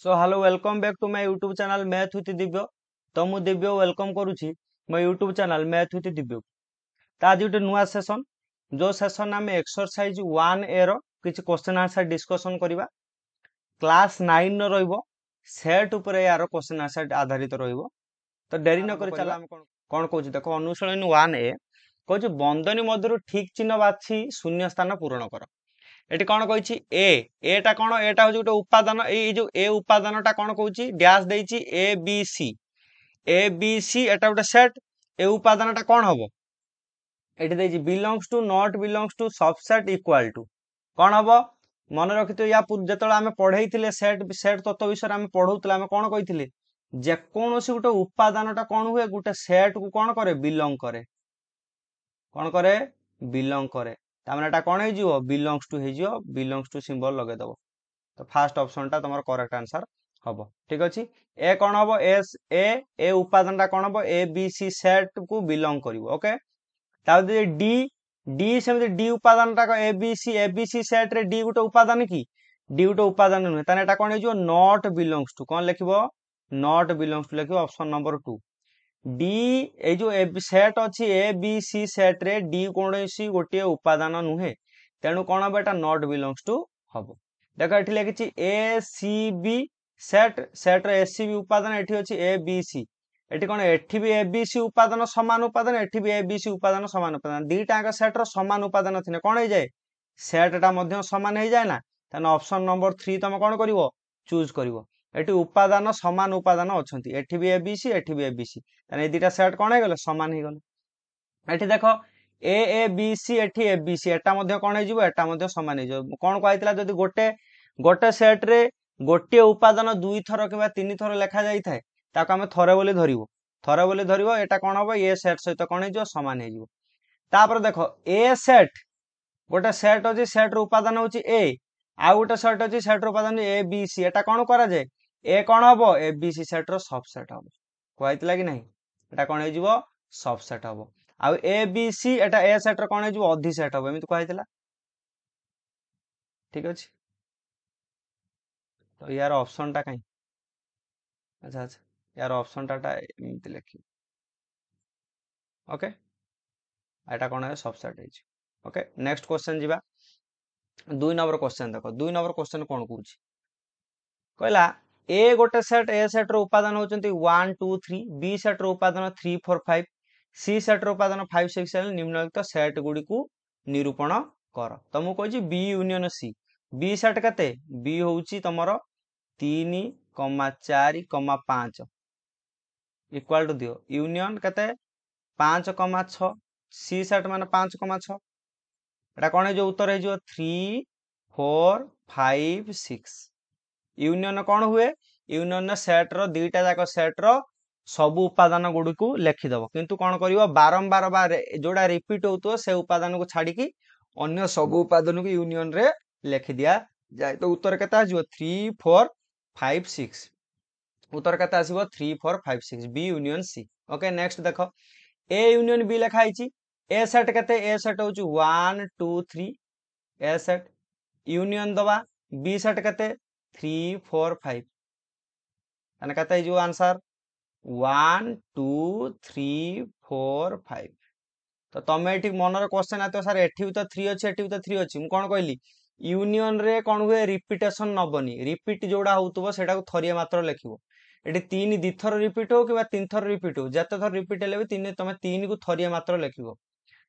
So hello welcome back to my YouTube channel math with Divya. तो मु Divya welcome करुछि मो YouTube channel math with Divya. तो आज गोटे नुआ सेशन जो सेशन आम एक्सरसाइज 1A रो किछि क्वेश्चन आंसर डिस्कशन करबा। क्लास 9 रो रहइबो सेट ऊपर यार क्वेश्चन आंसर आधारित रहइबो। तो डेरी न करि चला हम कोन कहूछि देखो अनुशीलन 1A कहूछि बंधनी मध्यरु ठीक चिन्ह बाछि शून्य स्थान पूरण कर। एटी कौन कही एटा कौन एटा हूँ गोटे उपादान जो ए उपादानटा कौन कौची डैश देइछि ए बी सी एटा गोटे सेट ए उपादानटा कौन हबो एटी देइछि belongs to not belongs to subset equal to कौन हबो मन रखितो या जेतले आमे पढैथिले सेट सेट तत्व विषय आमे पढौतले आमे कौन कहिथिले जे कोनोसी गोटे उपादानटा कौन हुए गोटे सेट को कौन करे बिलोंग करे कौन करे बिलोंग करे तामने एटा कौन हो बिलोंग्स टू हो बिलोंग्स टू सिंबल लगे दबो। तो फास्ट ऑप्शन टा तुम करेक्ट आंसर हम ठीक अच्छे ए कौन हम ए उपादान कौन हम ए बी सी सेट को बिलोंग कर ओके डी डी सेमती डी उपादान ए बी सी सेट रे डी गोटे उपादान कि डी गोटे उपादान नुहे ताने कौन हो नॉट बिलोंग्स टू कौन लिख नॉट बिलोंग्स टू लिख ऑप्शन नंबर 2 डी ए जो सेट अच्छी ए बी सी सेट रे डी कौन गोटे उपादान नुहे तेणु कौन हम एटा नॉट बिलोंग्स टू हम देख ये लिखी ए सी बी सेट सेट रे ए सी बी उपादान एठी अच्छी ए बी सी एठी कौन एठी भी ए बी सी उपादान समान उपादान एठी भी ए बी सी उपादान समान उपादान दीटा सेट रो समान उपादान थिने कौन हो जाए सेटा मध्य समान हो जाए ना तेना ऑप्शन नंबर 3 तुम कौन करिवो चूज करिवो एठी उपादान समान उपादान अछंती एठी भी एबीसी एठी भी एबीसी तने ए दीटा सेट कोन हे गेले समान हे गेले एठी देखो ए बी सी एठी एबीसी एटा मध्ये कोन हे जिवो एटा मध्ये समान हे जिवो कोन कहैतला जदी गोटे गोटे सेट रे गोटे उपादान दुई थर किबा तीन थर लेखा जाई थाए ताको हम थरे बोली धरिवो एटा कोन होबो ए सेट सहित कोन हे जिवो समान हे जिवो तापर देखो ए सेट गोटे सेट अछि सेट रो उपादान होची ए आ गोटे सेट अछि सेट रो उपादान ए बी सी एटा कोन करा जाय ए कौन हम ए बी सी सेट रो सबसेट हम कहला कि नहीं एटा कौन हो सबसेट हम आ ए बी सी एटा ए सेट रो कौन हो अधि सेट हम एमि कहला ठीक अछि तो यार ऑप्शन टा कहीं अच्छा अच्छा यार ऑप्शन टा एमि लिखि ओके एटा कौन है सबसेट है ओके नेक्स्ट क्वेश्चन जीवा 2 नंबर क्वेश्चन देखो 2 नंबर क्वेश्चन कौन कहूची कहला ए गोटे सेट ए सेट रो उपादान होचंती 1 2 3 बी सेट रो उपादान 3 4 5 सी सेट रो उपादान 5 6 7 निम्नलिखित सेट गुडी को निरूपण कर तमु कहजी B union C B set कते बी होउची तमरो 3 4 5 इक्वल टू दियो यूनियन कते 5 6 सी सेट माने 5 6 एटा कोन जो उत्तर हे जो 3 4 5 6 यूनियन कौन हुए यूनियन सेट रो दीटा जाक सेट रो सब उपादान गुडी को लिखिदब किंतु कौन करिवो बारंबार बार जोड़ा रिपीट होतो से उपादान को छाड़ी की अन्य सब उपादान को यूनियन रे लिखि दिया जाए तो उत्तर केता आसीबो 3 4 5 6 उत्तर केता आसीबो 3 4 5 6 B union C okay next देखो ए यूनियन बी लिखा आइची ए सेट केते ए सेट होची 1 2 3 ए सेट यूनियन दबा बी सेट केते 3 4 5 तने कहते जो आंसर 1 2 3 4 5 तो तमे एठी मनर क्वेश्चन आतो सर एठी भी तो 3 अछि एठी भी तो 3 अछि मु कोन कहली यूनियन रे कोन हुए रिपीटेशन नबनी रिपीट जोड़ा होतबो सेटा को थरिया मात्र लिखिबो एठी 3 दी थर रिपीट हो किबा 3 थर रिपीट हो जते थर रिपीट हेले भी 3 तमे 3 को थरिया मात्र लिखिबो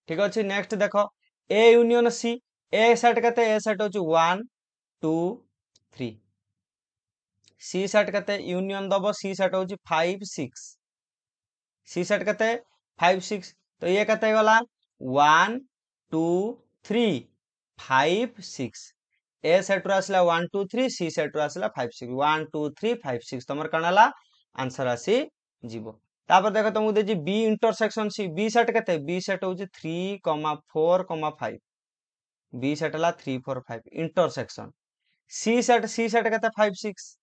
ठीक अछि नेक्स्ट देखो A union C A set कहते ए सेट होची 1 2 3 सी सेट कते यूनियन दबो सी सेट होची 5 6 सी सेट कते 5 6 तो ये कते गला 1 2 3 5 6 ए सेट रो आसला 1 2 3 सी सेट रो आसला 5 6 1 2 3 5 6 तमर कणाला आंसर आसी जीवो तापर देखो तुमको देजी B intersection C B set कते बी सेट होची 3 4 5 बी सेट ला 3 4 5 इंटरसेक्शन सी सेट कते 5 6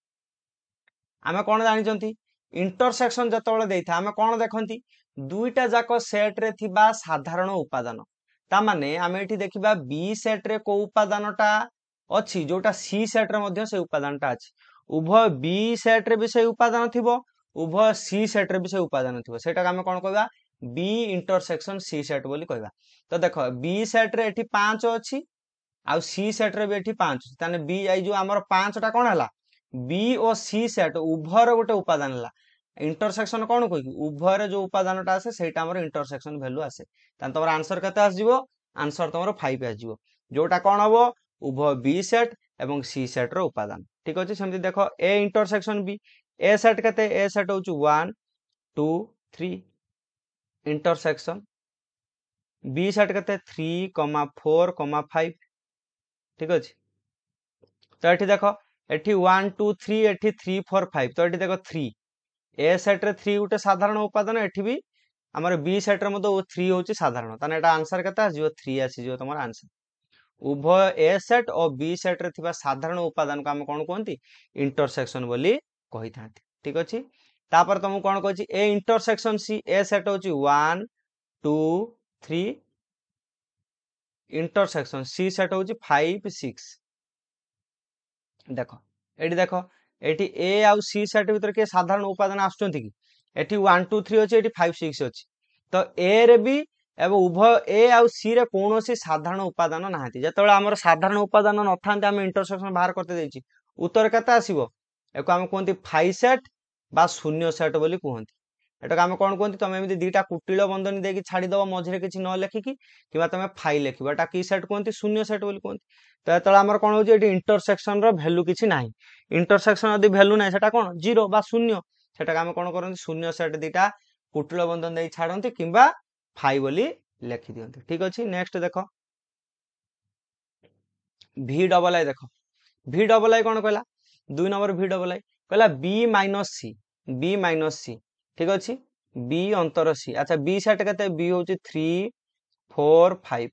आमे कौन जानी इंटरसेक्शन जतबले देइथा आमे कौन देखंती दुईटा जाक सेट रे थिबा साधारण उपादान ता माने आमे एठी देखिबा बी सेट रे को उपादानटा अछि जोटा सी सेट रे मध्ये से उपादानटा अछि उभय बी सेट रे भी से उपादान थिबो उभय सी सेट रे भी से उपादान थिबो सेटा आमे कोन कहबा बी इंटरसेक्शन सी सेट बोली कहबा। तो देखो बी सेट रे एठी 5 अछि आ सी सेट रे भी एठी 5 अछि ताने बी आई जो हमर 5 टा कोन हला बी और सी सेट उभय रे गोटे उपादान हला इंटरसेक्शन कोन कोइ उभय रे जो उपादानटा आसे सेटा हमर इंटरसेक्शन वैल्यू आसे तान तमर आंसर कते आस जिवो आंसर तमर 5 आस जिवो जोटा कोन हबो उभय बी सेट एवं सी सेट रो उपादान ठीक अछि। सेमति देखो A intersection B A set कते ए सेट होछु 1 2 3 इंटरसेक्शन बी सेट कते 3 4 5 ठीक अछि। तो एठी देखो एठी 1 2 3 एठी 3 4 5 तो एठी देखो 3 ए सेट रे 3 उटे साधारण उपादान एठी भी हमर बी सेट रे मतो 3 होची साधारण ताने एटा आंसर कते आसीजो 3 आसीजो तमर आंसर उभय ए सेट और बी सेट रे थिबा साधारण उपादान को हम कोन कोंती इंटरसेक्शन बोली कहि थांती ठीक अछि। तापर तुम कोन कहछि A intersection C A set होची 1 2 3 इंटरसेक्शन सी सेट होची 5 6 देखो एठी देखो एठी ए आउ सी सेट भीतर के साधारण उपादान आछुंती कि एठी 1 2 3 अछि एठी 5 6 अछि तो ए रे भी एवं उभय ए आउ सी रे कोनोसी साधारण उपादान नाहंती जेतबेला हमर साधारण उपादान नथांते हम इंटरसेक्शन बाहर करते देछि उत्तर केते आसीबो एको हम कोंती 5 सेट बा शून्य सेट बोली कहंती एटा हम कोन कोंती तमे एमिति दुटा कुटिल बंधनी देकी छाडी दबो मझरे किछि न लेखिकी किबा तमे फाइ लेखिबो एटा की सेट कोंती शून्य सेट बोली कोंती तो एतला हमर कोन होची एटी इंटरसेक्शन रो वैल्यू किछि नाही इंटरसेक्शन यदि वैल्यू नाही सेटा कोन 0 बा शून्य सेटा हम कोन करंती शून्य सेट दुटा कुटिल बंधन देई छाडंती किबा फाइ बोली लेखि दियंती ठीक अछि। नेक्स्ट देखो v डबल आई देखो v डबल आई कोन कहला 2 नंबर v डबल आई कहला b माइनस c ठीक अछि b अंतर c अच्छा b सेट कते b होची 3 4 5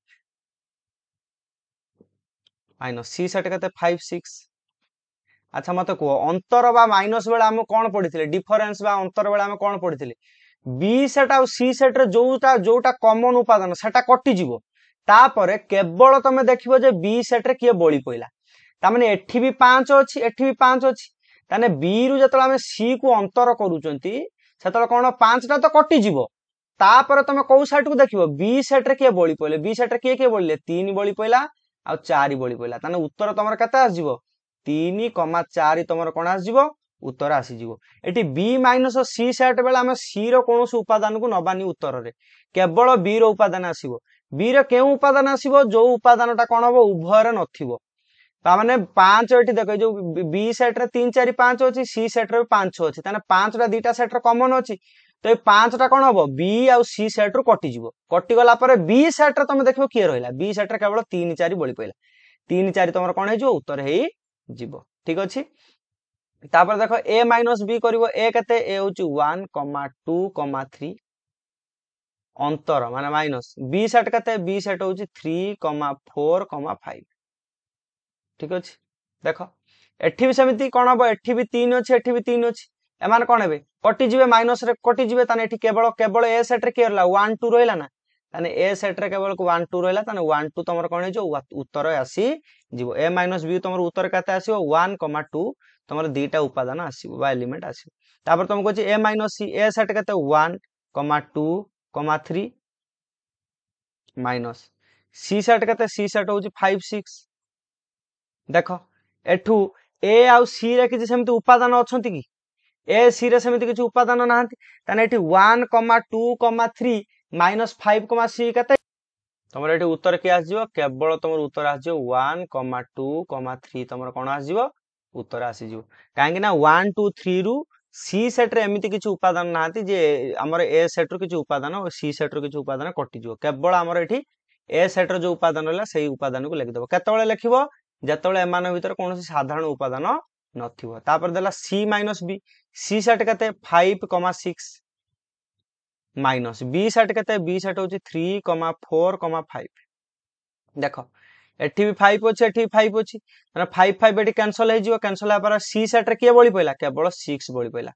माइनस सी सेट कते 5 6 अच्छा मते को अंतर बा माइनस बेला हम कोन पढिथिले डिफरेंस बा अंतर बेला हम कोन पढिथिले बी सेट आ सी सेट रे जोटा कॉमन उपादान सेटा कटि जिवो तापरे केवल तमे देखिबो जे बी सेट रे किए बळी पइला ता माने एठी भी 5 अछि एठी भी 5 अछि ताने बी रु जतला हम सी को अंतर करूचंती सेतला कोन 5 टा तो कटि जिवो तापरे तमे को सेट को देखिबो बी सेट रे किए बळी पइले बी सेट रे किए बळीले 3 बळी पइला आ 4 बळी पइला ताने उत्तर तमर कते आस जिवो 3 4 तमर कोन आस जिवो उत्तर आसी जिवो eighty b minus C set बेला हम सी रो कोनोस उपादान को नबानी उत्तर रे केवल b रो उपादान आसीबो b रे केउ उपादान आसीबो जो उपादानटा कोन हबो उभय रे नथिबो ता माने 5 एटी देखो जो b सेट रे 3 4 5 अछि सी सेट रे 5 6 अछि ताने 5 टा दीटा सेट रे कॉमन अछि तो ए 5 टा कोन हबो b आ सी सेट रो कटि जिवो कटि गला पर b सेट रे तमे देखिबो किए रहइला b सेट रे केवल 3 4 बळी पइला 3 4 तमर कोन हे जो उत्तर हेई जिवो ठीक अछि। तापर देखो a माइनस b करिवो a कते a होची 1 2 3 अंतर माने माइनस b सेट कते b सेट होची 3 4 5 ठीक अछि। देखो एठी भी समिति कोन हबो एठी भी 3 अछि एठी भी 3 अछि एमान कोन हेबे कटि जिवे माइनस रे कटि जिवे ताने एठी केवल a सेट रे केरला 1 2 रहला ना ताने a सेट रे केवल 1 2 रहला ताने 1 2 तमर कोन हे जो उत्तर आसी जिवो a माइनस b तमर उत्तर कते आसीबो 1 2 तमर दीटा उपादान आसीबो बा एलिमेंट आसीबो तापर तुम कहछि a minus c a set कते 1 2 3 माइनस c सेट कते c सेट होची 5 6 देखो एठू a आउ c रे किछि सेमति उपादान अछंती कि a c रे सेमति किछि उपादान नाहंती ताने एठी 1 2 3 माइनस 5 c कते तमर एठी उत्तर के आस जिवो केवल तमर उत्तर आस जिवो 1 2 3 तमर कोन आस जिवो उत्तर आसी जिवो काहेकि ना 1 2 3 रु सी सेट रे एमिति किछि उपादान नाहंती जे हमर ए सेट रो किछि उपादान और सी सेट रो किछि उपादान कटि जिवो केवल हमर एठी ए सेट रो जो उपादान रहला सेही उपादान को लिखि देबो केतबेले लिखिबो जेतबेले एमान भीतर कोनोसी साधारण उपादान नथिबो तापर देला c minus b c set कते 5 6 माइनस b सेट कते b सेट होची 3 4 5 देखो एठी भी 5 अछि एठी 5 अछि माने 5 5 एठी कैंसिल हे जिवो कैंसिल आ पर c सेट रे के बळी पइला केवल 6 बळी पइला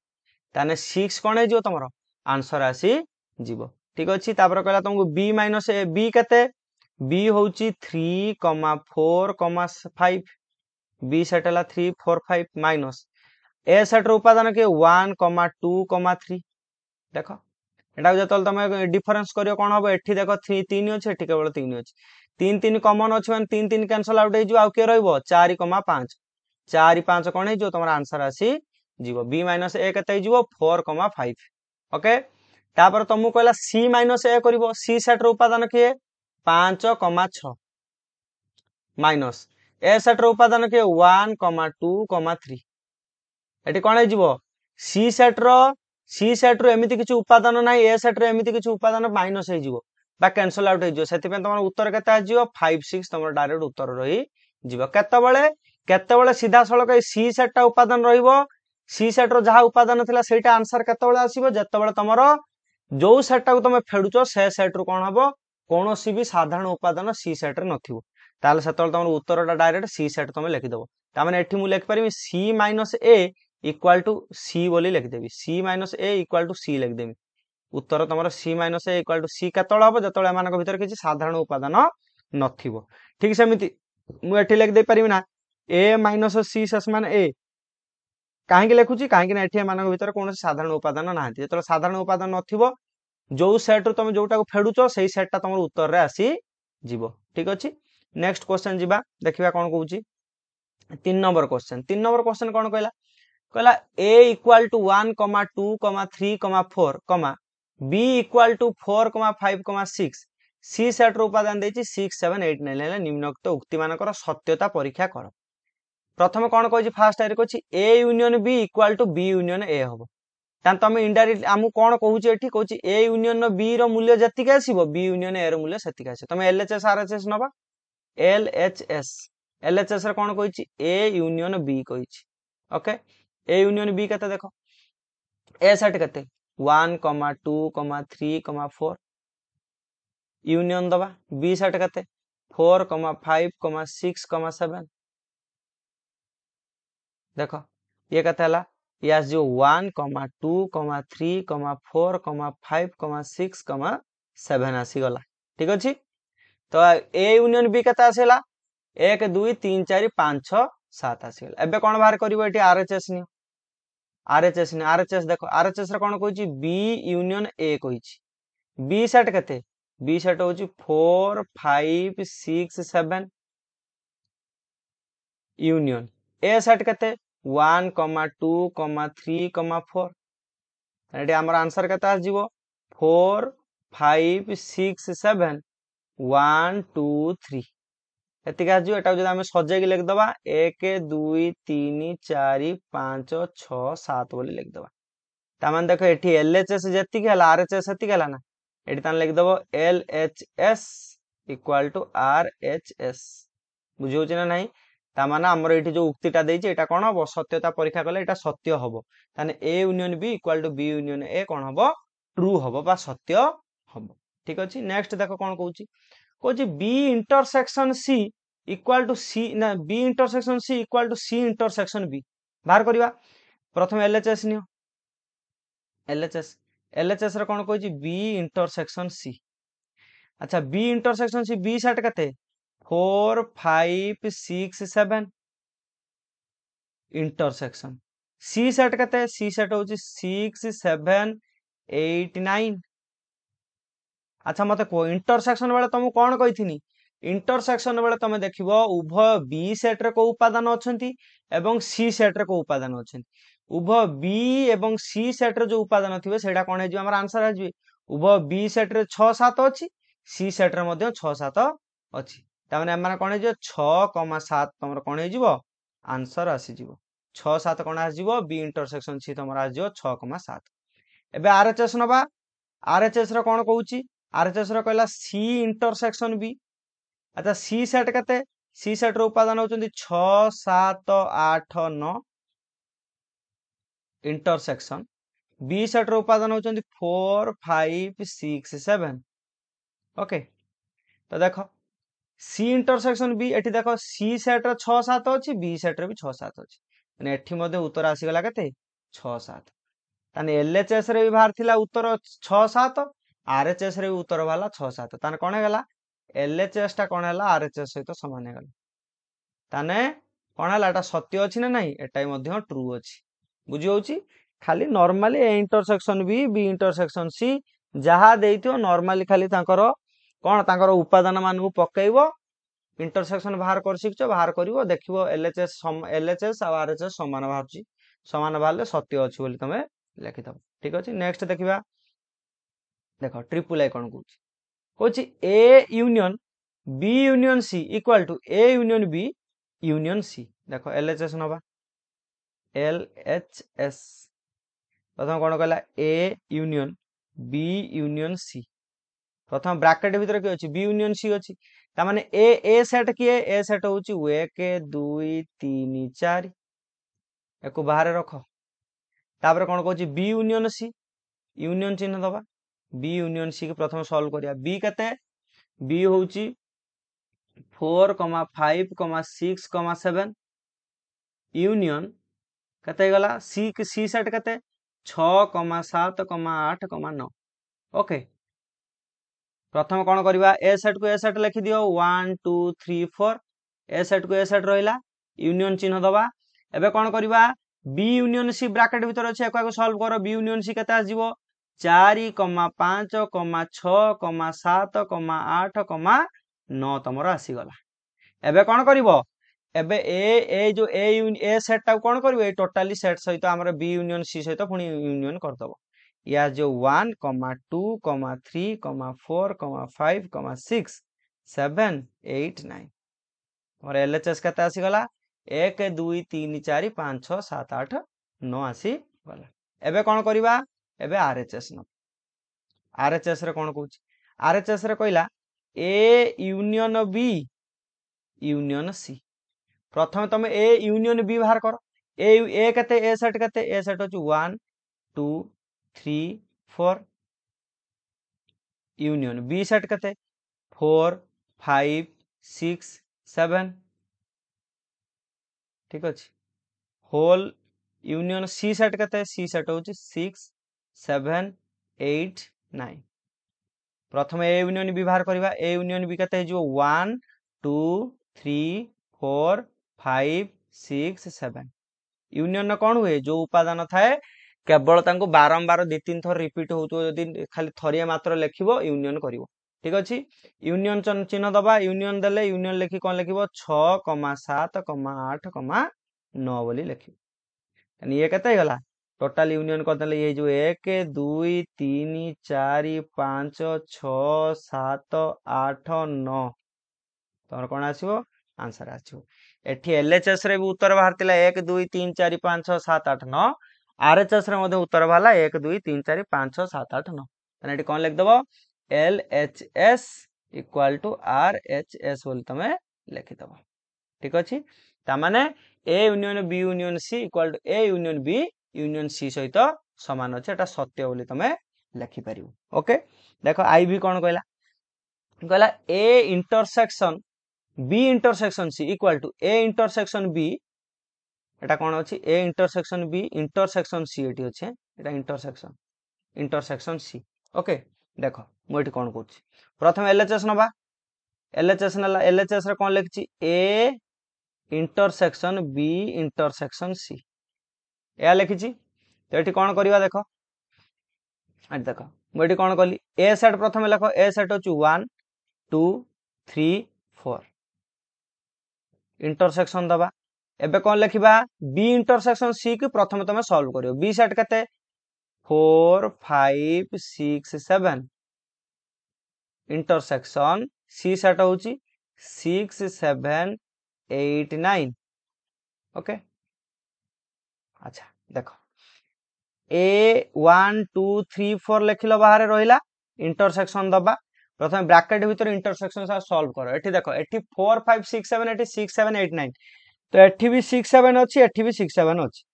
ताने 6 कोन हे जिवो तमरो आंसर आसी जिवो ठीक अछि। तापर कहला तुमको b माइनस a b कते b होची 3 4 5 b सेट हला 3 4 5 माइनस ए सेट उपादान किए 1,2,3 देख एटा जो तुम डिफरेंस करियो कौन हम एठी देख 3 अच्छे एठी केवल 3 अच्छे 3 कॉमन अच्छे मैंने 3 कैंसल आउट हो किए रही 4,5 4,5 कौन हो तुम आंसर आसी जीव बी माइनस ए के 4,5 ओके तापर तुमको कहला सी माइनस ए कर सी सेट उपादान किए 5,6 माइनस ए सेट उपादान किए 1,2,3 एटी कौन हो सी सेट रो एमिति किछि उपादान नाही ए सेट रो एमिति किछि उपादान माइनस हे जिवो बा कैंसल आउट हे जिवो सेति पे तमर उत्तर केते आ जिवो 5 6 तमर डायरेक्ट उत्तर रही जिवो केतेबेले सीधा सळक सी सेट टा उपादान रहिबो सी सेट रो जहा उपादान थिला सेटा आंसर केतेबेले आसीबो जेतेबेले तमर जो सेट टा को तमे फेडुचो से सेट रो कोन हबो कोनोसी भी साधारण उपादान सी सेट रे नथिबो ताले सेतेबेले तमर उत्तरटा डायरेक्ट सी सेट तमे लिखि देबो ता माने एठी मु लिखि परिबी सी माइनस ए इक्वाल टू सी बोली लिखिदेवी सी माइनस ए इक्वाल टू सी लिखिदेवी उत्तर तुम सी माइनस ए इक्वाल टू सी केतल हम जो एम भर किसी साधारण उपादान नथिबो ठीक सेमती मुझे लिखिदे पारि ना ए माइनस सी शेष मान ए कहीं लिखुची कहीं एम भर कौन साधारण उपादान ना जो साधारण उपादान नथिबो जो सेट तुम जोटा फेडुच से सेटा तुम उत्तर रे आसी जीवो ठीक अच्छे नेक्स्ट क्वेश्चन जीवा देखिबा कौन कहूची 3 नंबर क्वेश्चन कौन कहला कहला a equal to 1,2,3,4 b equal to 4,5,6 C set उपादान देछि 6 7 8 9 निम्नोक्त उक्ति मानकर सत्यता परीक्षा कर प्रथम कौन कहि फास्ट आरे कहि a union b equal to b union a हबो तान तुम इनडायरेक्ट आमु कौन कहूची एठी कहूची a यूनियन b रो मूल्य जतिक आसीबो b यूनियन a रो मूल्य सेतिक आसी तुम LHS RHS नबा LHS रे कौन कहिची a यूनियन b कहिची ओके ए यूनियन बी केते देखो ए सेट केते 1,2,3,4 यूनियन दबा बी सेट केते 4,5,6,7 देखो ये केते हला ये जो 1,2,3,4,5,6,7 आसी गला ठीक अछि तो ए यूनियन बी केते आसीला 1 2 3 4 5 6 7 आसी गला एबे कोन बाहर करिवो एटी आरएचएस नि आरएचएस देखो आरएचएस रे कोन कहूची बी यूनियन ए कहूची बी सेट केते बी सेट होची 4 5 6 7 यूनियन ए सेट केते 1,2,3,4 एटी हमर आंसर केते आ जीवो 4 5 6 7 1 2 3 एतिक आज एटा जदि हम सजे के लिख दबा 1 2 3 4 5 6 7 बोली लिख दबा ता मान देखो एठी एलएचएस जति के हला आरएचएस जति के हला ना एठी तान लिख दबो एलएचएस इक्वल टू आरएचएस बुझियो ना नहीं ता माने हमर एठी जो उक्तिटा देछि एटा कोन हबो सत्यता परीक्षा करले एटा सत्य हबो ताने A union B equal to B union A कोन हबो ट्रू हबो बा सत्य हबो ठीक अछि नेक्स्ट देखो कोन कहूची B intersection C equal to C ना B intersection C equal to C intersection B बाहर करिवा प्रथम एलएचएस नियो एलएचएस रे कोन कहूची बी इंटरसेक्शन सी अच्छा B intersection C B set कते 4 5 6 7 इंटरसेक्शन सी सेट कते सी सेट होची 6 7 8 9 अच्छा मते को इंटरसेक्शन बेले तुम कौन कही इंटरसेक्शन बेले तुम देखिबो उभय बी सेट रे को उपादान अछंती एवं सी सेट रे को उपादान अछंती उभय बी एवं सी सेट रे जो उपादान थिबे सेटा कोन हे जो हमर आंसर आ जबे उभय बी सेट रे 6 7 अछि सी सेट रे मध्ये 6 7 अछि ता माने हमर कोन हे जो 6,7 तमर कोन हे जिवो आंसर आसी जिवो 6 7 कोन आ जिवो बी इंटरसेक्शन सी तमर आ जिवो 6,7 एबे आरएचएस नबा आरएचएस रे कोन कहूची आरएचएस रे कहला सी इंटरसेक्शन बी अच्छा सी सेट केते सी सेट रो उपादान होचंदी 6 7 8 9 इंटरसेक्शन बी सेट रो उपादान होचंदी 4 5 6 7 ओके तो देखो सी इंटरसेक्शन बी एठी देखो सी सेट रो 6 7 अछि बी सेट रे भी 6 7 अछि माने एठी मध्ये उत्तर आसी गला केते 6 7 ताने एलएचएस रे भी बाहर थिला उत्तर 6 7 आरएचएस रे उत्तर वाला 6 7 ताने कोन हेगला एलएचएस टा कोन हला आरएचएस सहित समान हेगला ताने कोन हला एटा सत्य अछि ना नहीं एटाई मध्ये ट्रू अछि बुझी होउची खाली normally A intersection B intersection C जहा देइथियो नॉर्मली खाली तांकर कोन तांकर उपादान मानू पकेइबो इंटरसेक्शन बाहर कर शिखचो बाहर करिवो देखिवो एलएचएस आ आरएचएस समान बाहरची समान बाहरले सत्य अछि बोली तमे लिखि दबो ठीक अछि नेक्स्ट देखिबा देखो ट्रिपल आई कोन कहूची A union B union C equal to A union B union C देखो एलएचएस नबा एलएचएस प्रथम कोन कहला A union B union C प्रथम ब्रैकेट भीतर के अछि बी यूनियन सी अछि ता माने ए सेट किए ए सेट होची 1 2 3 4 एको बाहर रखो तापर कोन कहूची बी यूनियन सी यूनियन चिन्ह दबा बी यूनियन सी के प्रथम सॉल्व करिया बी कते बी होची 4 5 6 7 यूनियन कते गला सी सेट कते 6 7 8 9 ओके प्रथम कोन करबा ए सेट लिखि दियो 1 2 3 4 ए सेट रहिला यूनियन चिन्ह दबा एबे कोन करबा बी यूनियन सी ब्रैकेट भीतर अछि एको सॉल्व करो बी यूनियन सी कते आजिवो 4 5 6 7 8 9 तमरो आसी गला एबे कोन करबो एबे ए जो ए सेट ता कोन करबो ए टोटली सेट सहित हमर बी यूनियन सी सहित पुनी यूनियन कर दबो या जो 1 2 3 4 5 6 7 8 9 और एलएचएस कते आसी गला 1 2 3 4 5 6 7 8 9 आसी गला एबे कोन करबा एबे आरएचएस न आरएचएस रे कोन कहूची आरएचएस रे कहला A union B union C प्रथम तुम ए यूनियन बी बाहर करो ए कते ए सेट होची 1 2 3 4 यूनियन बी सेट कते 4 5 6 7 ठीक अछि होल यूनियन सी सेट कते सी सेट होची 6 7 8 9 प्रथम ए यूनियन बी बाहर करबा ए यूनियन बी कते जो 1 2 3 4 5 6 7 यूनियन कौन हुए जो उपादान थाए केवल तांको बारंबार 2-3 थर रिपीट होतो यदि खाली थरिए मात्र लेखिबो यूनियन करिवो ठीक अछि यूनियन चिन्ह दबा यूनियन देले यूनियन लेखि कोन लेखिबो 6 7 8 9 बोली लेखिबो तनी ये कते गला टोटल यूनियन कर देले ये जो 1 2 3 4 5 6 7 8 9 तमर कोन आसीबो आंसर आछो एठी एलएचएस रे भी उत्तर बाहरतिला 1 2 3 4 5 6 7 8 9 आरएचएस रे मध्ये उत्तर बाहरला 1 2 3 4 5 6 7 8 9 तने एठी कोन लिख दबो एलएचएस इक्वल टू आरएचएस बोल तमे लिखि दबो ठीक अछि ता माने A union B union C equal to A union B union C सहित समान अछि एटा सत्य बोली तमे लिखि परिबो ओके देखो आई भी कोन कहला A intersection B intersection C equal to A intersection B एटा कोन अछि A intersection B intersection C एटी अछि एटा इंटरसेक्शन सी ओके देखो मु एटी कोन कहूची प्रथम एलएचएस नबा एलएचएस नला एलएचएस रे कोन लिखछि A intersection B intersection C या लिखिछि तो एटी कोन करिवा देखो एटी देखो मु एटी कोन कली ए सेट प्रथम लिखो ए सेट होची 1 2 3 4 इंटरसेक्शन दबा एबे कोन लिखिबा बी इंटरसेक्शन सी के प्रथम तमे सॉल्व करियो बी सेट कते 4 5 6 7 इंटरसेक्शन सी सेट होची 6 7 8 9 ओके अच्छा देखो ए 1 2 3 4 लिखिलो बाहर रहिला इंटरसेक्शन दबा प्रथम ब्रैकेट भीतर इंटरसेक्शन सा सॉल्व करो एठी देखो एठी 4 5 6 7 एठी 6 7 8 9 तो एठी भी 6 7 अछि एठी भी 6 7 अछि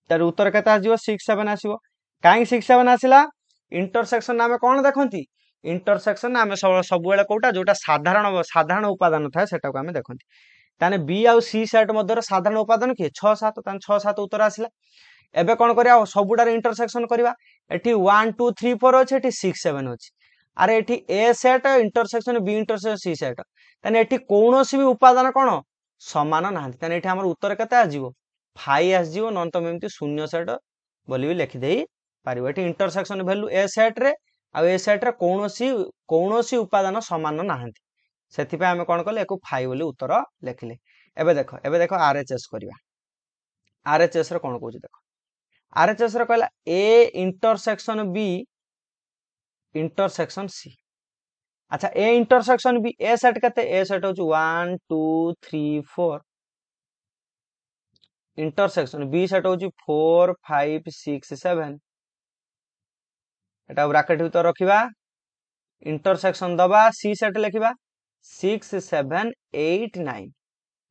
तार उत्तर केता आजिवो 6 7 आसीबो काई 6 7 आसिला इंटरसेक्शन नामे कोन देखंती इंटरसेक्शन नामे सब बेले कोटा जोटा साधारण उपादान थाए सेटा को हमें देखंती ताने बी आ सी सेट मध्यर साधारण उपादान के 6 7 तान 6 7 उत्तर आसिला एबे कोन करिया सबुडार इंटरसेक्शन करिवा एठी 1 2 3 4 अछि एठी 6 7 अछि अरे एठी A set intersection B intersection C set ताने एठी कोनोसी भी उपादान कोन समान नाहंती ताने एठी हमर उत्तर केते आजिवो फाइ आसीଯିव नन तुम एमती शून्य सेट बोली भी लिखिदे पारिबो। एठी इंटरसेक्शन वैल्यू ए सेट रे आ ए सेट रे कौनसी उपादान समान नाहंती सेथिपा आमे कोन कले एको फाइ बोली उत्तर लिखिले। एबे देखो आरएचएस करबा। आरएचएस रे कोन कहूची देखो। आरएचएस रे कहला A intersection B intersection C. अच्छा A intersection B A set कते ए सेट होची 1 2 3 4 इंटरसेक्शन बी सेट होची 4 5 6 7 एटा ब्रैकेट भीतर रखिबा इंटरसेक्शन दबा सी सेट लिखिबा 6 7 8 9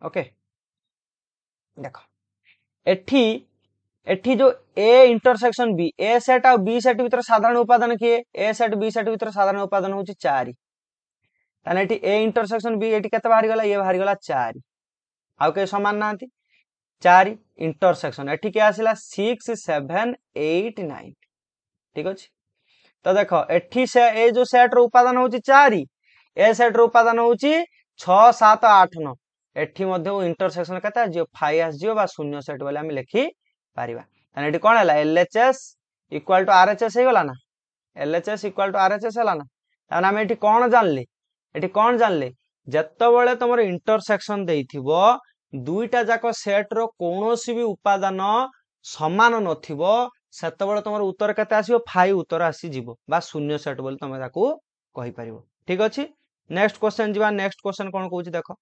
ओके। देखो एठी जो A intersection B A set और बी सेट भीतर साधारण उपादान किए ए सेट बी सेट भीतर साधारण उपादान होची 4 ताने एठी ए इंटरसेक्शन बी एठी केते बाहरी गला ये बाहरी गला 4 आउ के समान नांती 4 इंटरसेक्शन एठी के आसिला 6 7 8 9 ठीक अछि। तो देखो एठी से ए जो सेट रो उपादान होची 4 ए सेट रो उपादान होची 6 7 8 9 एठी मध्ये इंटरसेक्शन केता जे फाइ आस जियो बा शून्य सेट बोले हम लिखि पारिबा। ताने एठी कोन हला एलएचएस इक्वल टू आरएचएस हे गला ना एलएचएस इक्वल टू आरएचएस हला ना। ताने हम एठी कोन जानले एठी कोन जानले जत्तबेले तमर इंटरसेक्शन देइथिबो दुईटा जाक सेट रो कोनोसी भी उपादान समान नथिबो सेतबेले तमर उत्तर केते आसीबो फाइ उत्तर आसी जिवो बा शून्य सेट बोली तमे ताकू कहि परिबो। ठीक अछि नेक्स्ट क्वेश्चन जिबा। नेक्स्ट क्वेश्चन कोन कहूची देखो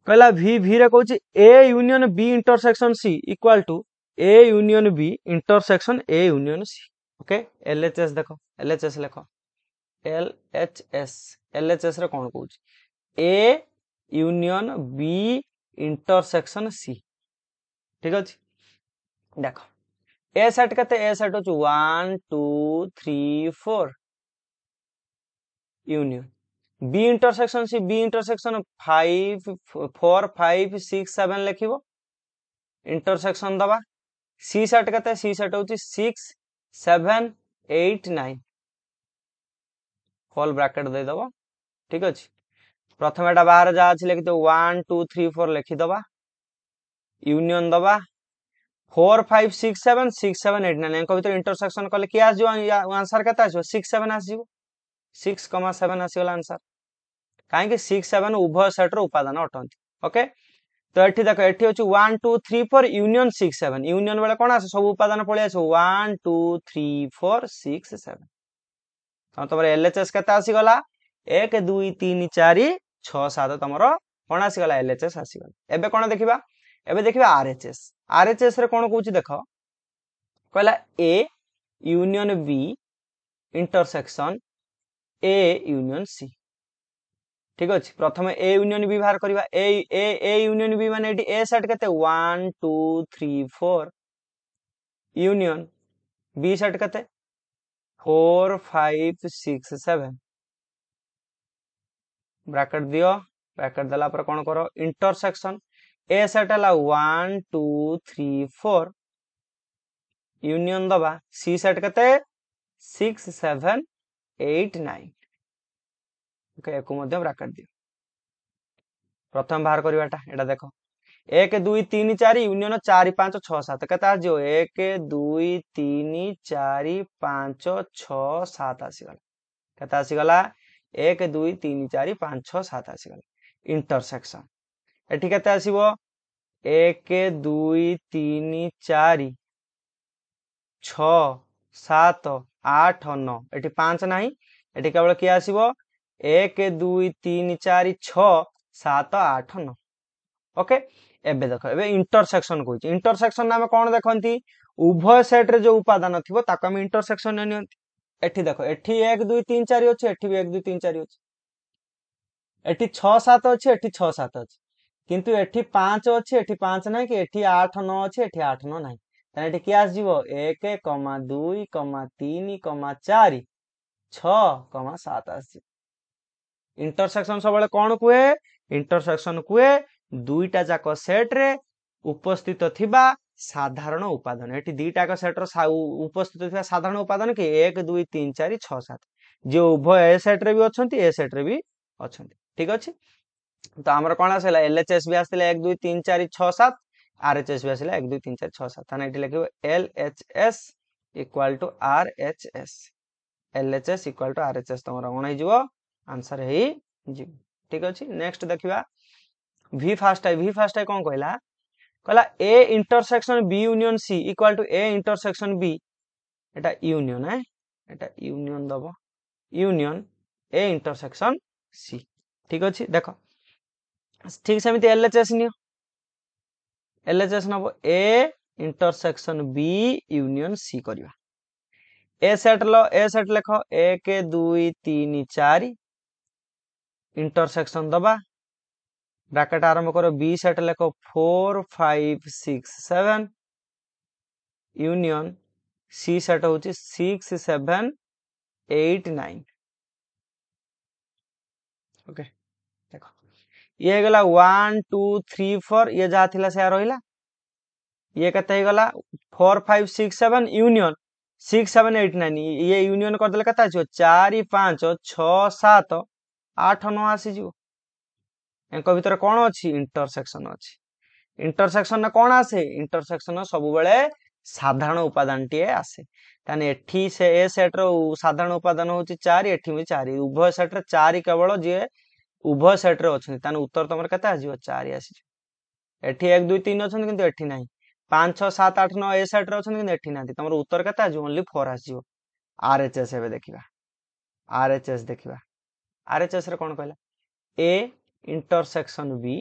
कहला v v रे कहूची a union b intersection c equal to a union b intersection a union c okay. LHS देखो एलएचएस लिखो एलएचएस एलएचएस रे कोन कहूची a union b intersection c ठीक अछि। देखो ए सेट कते ए सेट होची 1 2 3 4 union B intersection C B intersection 5 4 5 6 7 लिखिबो इंटरसेक्शन दबा सी सेट कते सी सेट होची 6 7 8 9 होल ब्रैकेट दे दबो ठीक अछि। प्रथम एटा बाहर जा अछि लिखि तो 1 2 3 4 लिखि दबा यूनियन दबा 4 5 6 7 6 7 8 9 एंको भीतर इंटरसेक्शन कले कि आस जो आंसर केता आसो 6 7 आस जिवो 6,7 आसीगला आंसर कहीं 6 7 उभय सेट रो उपादान अटंती ओके। तो एठी देखो एठी होची 1 2 3 4 यूनियन 6 7 यूनियन बेले कोन आसे सब उपादान पळे आसे 1 2 3 4 6 7 तो तमरे एलएचएस केता आसीगला 1 2 3 4 6 7 तमरो कोन आसीगला एलएचएस आसीगला। एबे कोन देखिबा एबे देखिबा आरएचएस आरएचएस रे कोन कहूची देखो कहला A union B intersection A union C ठीक अछि। प्रथम ए यूनियन बी बाहर करबा ए यूनियन बी माने एटी ए सेट केते 1 2 3 4 यूनियन बी सेट केते 4 5 6 7 ब्रैकेट दियो ब्रैकेट देला पर कोन करो इंटरसेक्शन ए सेट हला 1 2 3 4 यूनियन दबा सी सेट केते 6 7 8 9 ओके एको मध्य ब्रैकेट दियो प्रथम बाहर करबाटा एटा देखो 1 2 3 4 यूनियन 4 5 6 7 केता जो 1 2 3 4 5 6 7 आसीगला केता आसीगला 1 2 3 4 5 6 7 आसीगला इंटरसेक्शन एठी केते आसीबो 1 2 3 4 6 7 8 9 एठी 5 नाही एठी केवल कि आसीबो 1 2 3 4 6 7 8 9 ओके। एबे देखो एबे इंटरसेक्शन कहूची इंटरसेक्शन नाम कोन देखंती उभय सेट रे जो उपादान थिबो ताको हम इंटरसेक्शन नियंती। एठी देखो एठी 1 2 3 4 अछि एठी भी 1 2 3 4 अछि एठी 6 7 अछि एठी 6 7 अछि किंतु एठी 5 अछि एठी 5 नै कि एठी 8 9 अछि एठी 8 9 नै तने एठी कि आस जिवो 1 2 3 4 6 7 आसी इंटरसेक्शन सबले कोन कुए इंटरसेक्शन कुए दुईटा जाक सेट रे उपस्थित थिबा साधारण उपादान एठी दुईटा का सेट रो उपस्थित थिबा साधारण उपादान के 1 2 3 4 6 7 जे उभय ए सेट रे भी अछंती ए सेट रे भी अछंती ठीक अछि। तो हमर कोन आसेला एलएचएस भी आस्थिला 1 2 3 4 6 7 RHS भी आसला 1 2 3 4 6 7 थाने एठी लिखिबो LHS equal to RHS LHS equal to RHS तमरा कोन हे जिवो आंसर हे जी ठीक अछि नेक्स्ट देखिबा V फास्ट है कोन कहला कहला A intersection B union C equal to A intersection B एटा यूनियन है एटा यूनियन दबो यूनियन A इंटरसेक्शन C ठीक अछि देखो ठीक सेमिति LHS नियो LHS नबो A intersection B union C करिवा A सेट लेखो 1 2 3 4 इंटरसेक्शन दबा ब्रैकेट आरंभ करो B सेट लेखो 4 5 6 7 यूनियन C सेट होची 6 7 8 9 ओके देखो ये गला 1 2 3 4 ये जा थिला से रहिला ये कते हे गला 4 5 6 7 यूनियन 6 7 8 9 ये यूनियन कर देले कता छ 4 5 6 7 8 9 आसी जिवो एंको भीतर कोन अछि इंटरसेक्शन अछि इंटरसेक्शन ना कोन आसे इंटरसेक्शन सब बेले साधारण उपादान टी आसे ताने एठी से ए सेट रो साधारण उपादान होची 4 एठी भी 4 उभय सेट रे 4 केवल जे उभय सेट रे अछि ताने उत्तर तमर कता आजिवो 4 आसी एठी 1 2 3 अछि किंतु एठी नाही 5 6 7 8 9 ए सेट रे अछि किंतु एठी नाही तमर उत्तर कता आजिवो ओनली 4 आसीजो RHS हेबे देखिबा RHS देखिबा RHS रे कोन कहला A intersection B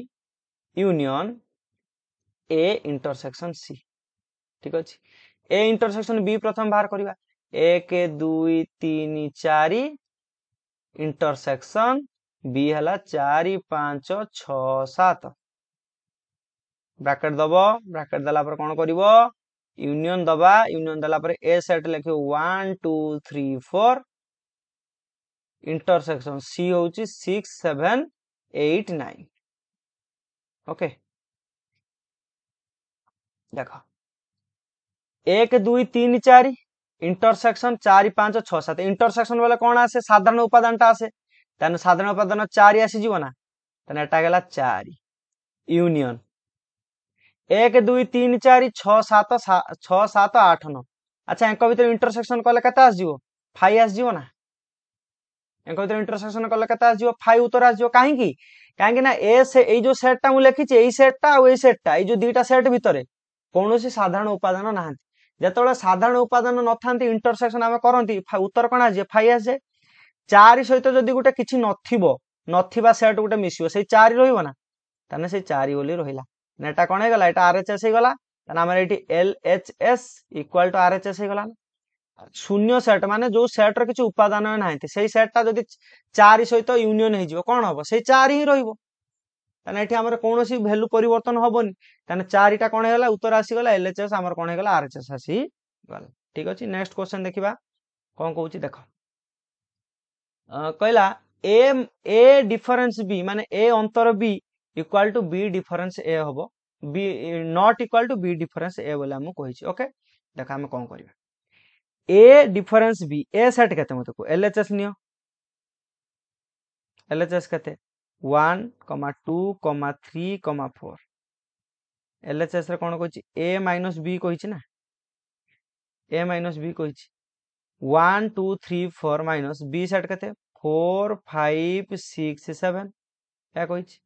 union A intersection C ठीक अछि A इंटरसेक्शन B प्रथम बाहर करिवा 1 2 3 4 इंटरसेक्शन B हला 4 5 6 7 ब्रैकेट दबो ब्रैकेट दला पर कोन करिवो यूनियन दबा यूनियन दला पर A सेट लिखियो 1 2 3 4 इंटरसेक्शन C होची 6 7 8 9 ओके देखो 1 2 3 4 इंटरसेक्शन 4 5 6 7 इंटरसेक्शन वाला कौन आसे साधारण उपादान टा आसे तने साधारण उपादान 4 आसी जीव ना तने एटा गेला 4 यूनियन 1 2 3 4 6 7 6 7 8 9 अच्छा एंको भीतर इंटरसेक्शन कले कता आस जीव 5 आस जीव ना एंको भीतर इंटरसेक्शन कले कता आस जीव 5 उत्तर आस जीव काहे की ना ए से ए जो सेट टा मु लिखि छै ए सेट टा आ ए सेट टा ए जो दुईटा सेट भितरे कोनोसी साधारण उपादान नाहंती जेतोले साधारण उपादान नथांती इंटरसेक्शन आमे करंती उत्तर कोन आजे 5 आस जे 4 सहित जदी गुटे किछि नथिबो नथिबा सेट गुटे मिसियो से 4 रहिबो ना तने से 4 बोली रहिला नेटा कोन हे गला एटा RHS हे गला तने हमर एटी LHS इक्वल टू RHS हे गला शून्य सेट माने जो सेट र किछि उपादान नाहंती सेही सेट टा जदी 4 सहित यूनियन हे जिवो कोन हबो से 4 ही रहिबो तने एठी हमर कोनोसी वैल्यू परिवर्तन हबोनी तने 4 टा कोन हे गला उत्तर आसी गला LHS हमर कोन हे गला RHS आसी गला ठीक अछि नेक्स्ट क्वेश्चन देखिबा कोन कहूची देखो कहला A डिफरेंस B माने A अंतर B equal to B difference A हबो B not equal to B difference A बोले हम कहि छी ओके देखा हम कोन करिबा A difference B A set केते मते को LHS नियो LHS केते 1 2 3 4 LHS रे कोन कहै छी A माइनस B कहै छी ना A माइनस B कहै छी 1 2 3 4 माइनस B सेट केते 4 5 6 7 या कहै छी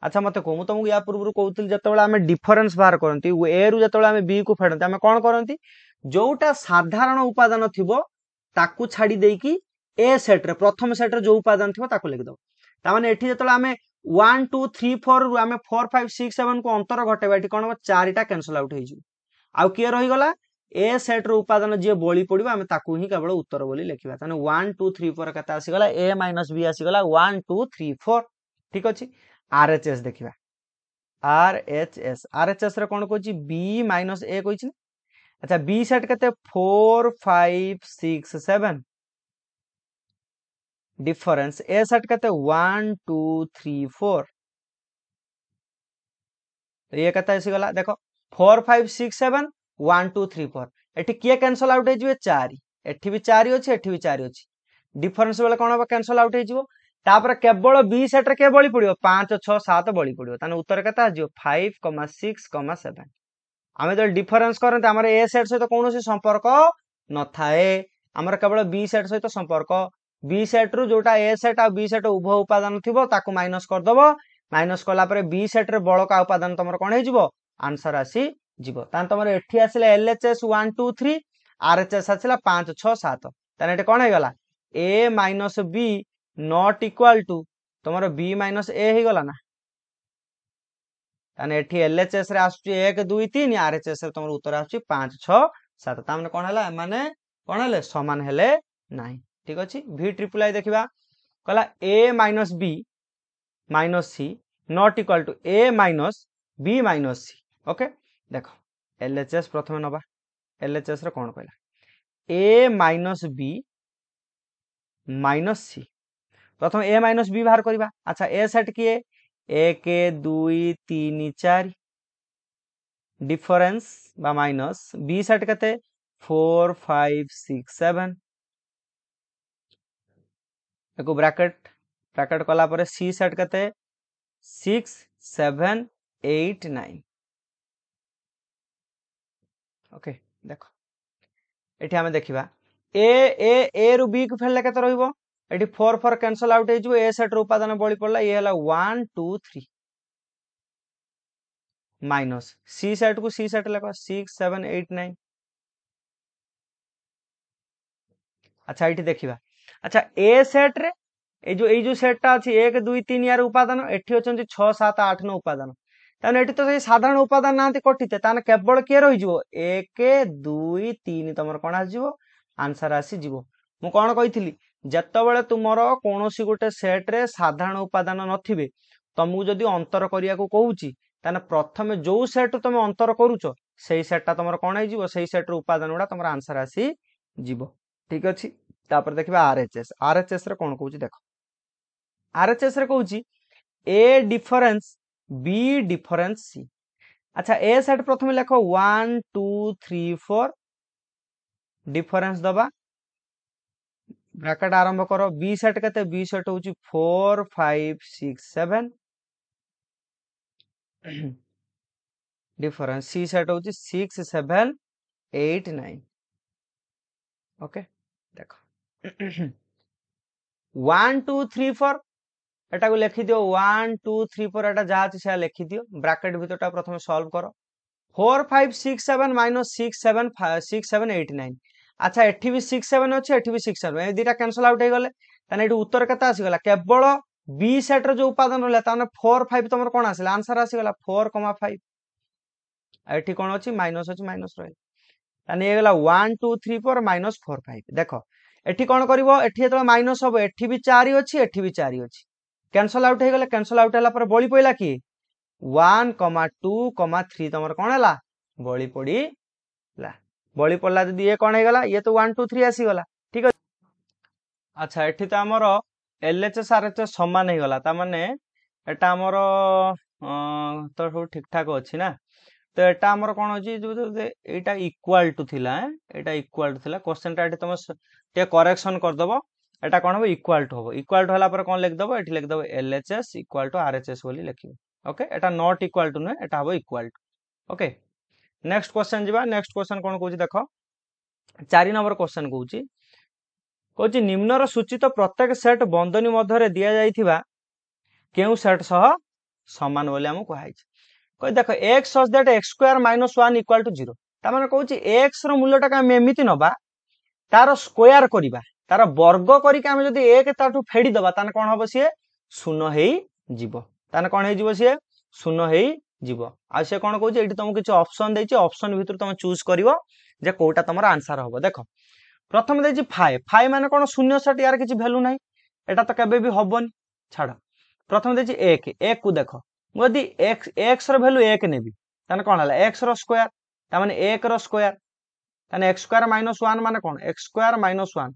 अच्छा मते को मु तुमको या पूर्व कहउतिल जतबेला हमें डिफरेंस बाहर करंती ए रु जतबेला हमें बी को फेडंती हमें कोन करंती जोटा साधारण उपादान थिबो ताकू छाडी देई की ए सेट रे प्रथम सेट रे जो उपादान थिबो ताकू लिख दो ता माने एठी जतबेला हमें 1 2 3 4 रु हमें 4 5 6 7 को अंतर घटेबा एठी कोन 4 टा कैंसिल आउट हे जी आउ के रही गला ए सेट रो उपादान जे बळी पडिबो हमें ताकू ही केवल उत्तर बोली लिखिबा तने 1 2 3 4 कता आसी गला a - b आसी गला 1 2 3 4 ठीक अछि RHS देखिबा RHS रे कोन कहछि b - a कहछि अच्छा b सेट कते 4 5 6 7 डिफरेंस a सेट कते 1 2 3 4 ये कता आसी गला देखो 4 5 6 7 1 2 3 4 एठी किए कैंसिल आउट हे जिवे 4 एठी भी 4 अछि एठी भी 4 अछि डिफरेंस बेले कोन हो कैंसिल आउट हे जिवो तापर केवल बी सेट रे के बळी पड़ियो 5 6 7 बळी पड़ियो ताने उत्तर केता आजियो 5 6 7 आमे जो डिफरेंस करते हमर ए सेट सहित कोनोसी संपर्क न थाए हमर केवल बी सेट सहित संपर्क बी सेट रु जोटा ए सेट आ बी सेट उभय उपादान थिबो ताकू माइनस कर दबो माइनस कला परे बी सेट रे बळका उपादान तमर कोन हे जिवो आंसर आसी जिवो तान तमर एठी आसिला एलएचएस 1 2 3 आरएचएस आसिला 5 6 7 ताने एटे कोन हे गला A minus B not equal to तमर बी माइनस ए हे गला ना ताने एठी एलएचएस रे आसुची 1 2 3 आरएचएस रे तमर उत्तर आसुची 5 6 7 ता माने कोन हला माने कोन हले समान हेले नाही ठीक अछि v ट्रिपल आई देखिबा कहला a minus b minus c not equal to a minus b minus c okay देखो एलएचएस प्रथमे नबा एलएचएस रे कोन कहला a minus b minus c प्रथम a माइनस b बाहर करबा अच्छा a सेट किए 1 2 3 4 डिफरेंस बा माइनस b सेट कते 4 5 6 7 एको ब्रैकेट ब्रैकेट कला परे सी सेट कते 6 7 8 9 ओके देखो एठी हमें देखिबा ए रु बी को फेलले कते रहइबो एठी 4 4 कैंसिल आउट हे जो ए सेट रो उपादान बळी पड़ला ये हला 1 2 3 माइनस सी सेट को सी सेट लेको 6 7 8 9 अच्छा एठी देखिबा अच्छा ए सेट रे ए जो सेटटा अछि 1 2 3 यार उपादान एठी अछंती 6 7 8 9 उपादान ताने एठी तो से साधारण उपादान नांती कटिते ताने केवल के रहि जिवो 1 2 3 तमर कोन आ जिवो आंसर आसी जिवो मु कोन कहिथिली जत्तबेले तुमरो कोनोसी गोटे सेट रे साधारण उपादान नथिबे तमु जदी अंतर करिया को कहूची ताने प्रथमे जो सेट तुम अंतर करूचो सेही सेटटा तमर कोन हे जिवो सेही सेट रो उपादान उडा तमर आंसर आसी जिवो ठीक अछि तापर देखिबा आरएचएस रे कोन कहूची देखो आरएचएस रे कहूची ए डिफरेंस बी डिफरेंस सी अच्छा ए सेट प्रथमे लेखो 1 2 3 4 डिफरेंस दबा ब्रैकेट आरंभ करो बी सेट केते बी सेट होची 4 5 6 7 डिफरेंस सी सेट होची 6 7 8 9 ओके देखो 1 2 3 4 एटा को लिखि दियो 1 2 3 4 एटा जा अछि से लिखि दियो ब्रैकेट भीतरटा प्रथमे सॉल्व करो 4 5 6 7 माइनस 6 7 6 7 8 9 अच्छा एठी भी 6 7 अछि एठी भी 6 7 ए दुटा कैंसिल आउट हे गले तने एठी उत्तर केता आसी गला केवल बी सेट रो जो उपादान रहला ताने 4 5 तमर कोन आसीला आंसर आसी गला 4 5 एठी कोन अछि माइनस रहल ताने ए गला 1 2 3 4 माइनस 4 5 देखो एठी कोन करिवो एठी एतो माइनस होबो एठी भी 4 अछि एठी भी 4 अछि कैंसिल आउट हे गले कैंसिल आउट हला पर बळी पइला की 1 2 3 तमर कोन हला बळी पड़ीला बळी पड़ला जदी ये कोन हे गला ये तो 1 2 3 आसी गला ठीक है अच्छा एठी त हमर एलएचएस आरएचएस समान हे गला ता माने एटा हमर तो सब ठीक ठाक अछि ना तो एटा हमर कोन अछि जो एटा इक्वल टू थिला एटा इक्वल टू थिला क्वेश्चन टा एठी तुम ते करेक्शन कर दबो एटा कोन हो इक्वल टू हला पर कोन लिख दबो एठी लिख दबो एलएचएस इक्वल टू आरएचएस बोली लिखिबो ओके एटा नॉट इक्वल टू न एटा हो equal to okay next question जिबा नेक्स्ट क्वेश्चन कोन कहूची देखो 4 नंबर क्वेश्चन कहूची निम्नर सूचित प्रत्येक सेट बंधनी मध्य रे दिया जाइथिबा केउ सेट सह समान बोली हम कहैछि कहि देखो x such that x square minus 1 equal to 0 ता माने कहूची x रो मूल्यटा का हम एमिति नबा तार स्क्वायर करिबा तार वर्ग करिके हम जदी 1 ताठू फेडी दबा ताने कोन होबो सिए शून्य हेई जीवो ताने कोन हेई जीवो सिए शून्य हेई जीवो आ से कोन कहूची एठी तुम किछ ऑप्शन दैछि ऑप्शन भीतर तुम चूज करिवो जे कोटा तमरा आंसर होबो देखो प्रथम दैछि 5 माने कोन शून्य सेट यार किछ वैल्यू नाही एटा तो केबे भी होबोनी छाड़ प्रथम दैछि 1 को देखो यदि x रो वैल्यू 1 नेबी ताने कोन हला x रो स्क्वायर ता माने 1 रो स्क्वायर ताने x स्क्वायर माइनस 1 माने कोन x स्क्वायर माइनस 1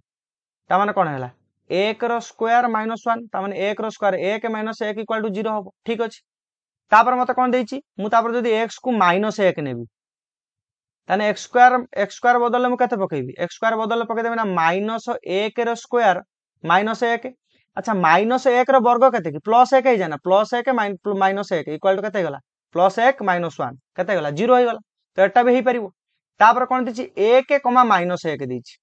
ता माने कोन हला 1 रो स्क्वायर माइनस 1 ता माने 1 रो स्क्वायर 1 माइनस 1 इक्वल टू 0 होबो ठीक अछि तापर मते कोन दैछि मु तापर जदि x को माइनस 1 नेबी ताने x स्क्वायर बदलले मु कते पकेबी x स्क्वायर बदलले पके देबे ना माइनस 1 रो स्क्वायर माइनस 1 अच्छा माइनस 1 रो वर्ग केते कि प्लस 1 हे जाना प्लस 1 माइनस 1 इक्वल टू केते गला प्लस 1 माइनस 1 केते गला 0 हे गला तो एटा भी हे परिबो तापर कोन दिछि 1 माइनस 1 दिछि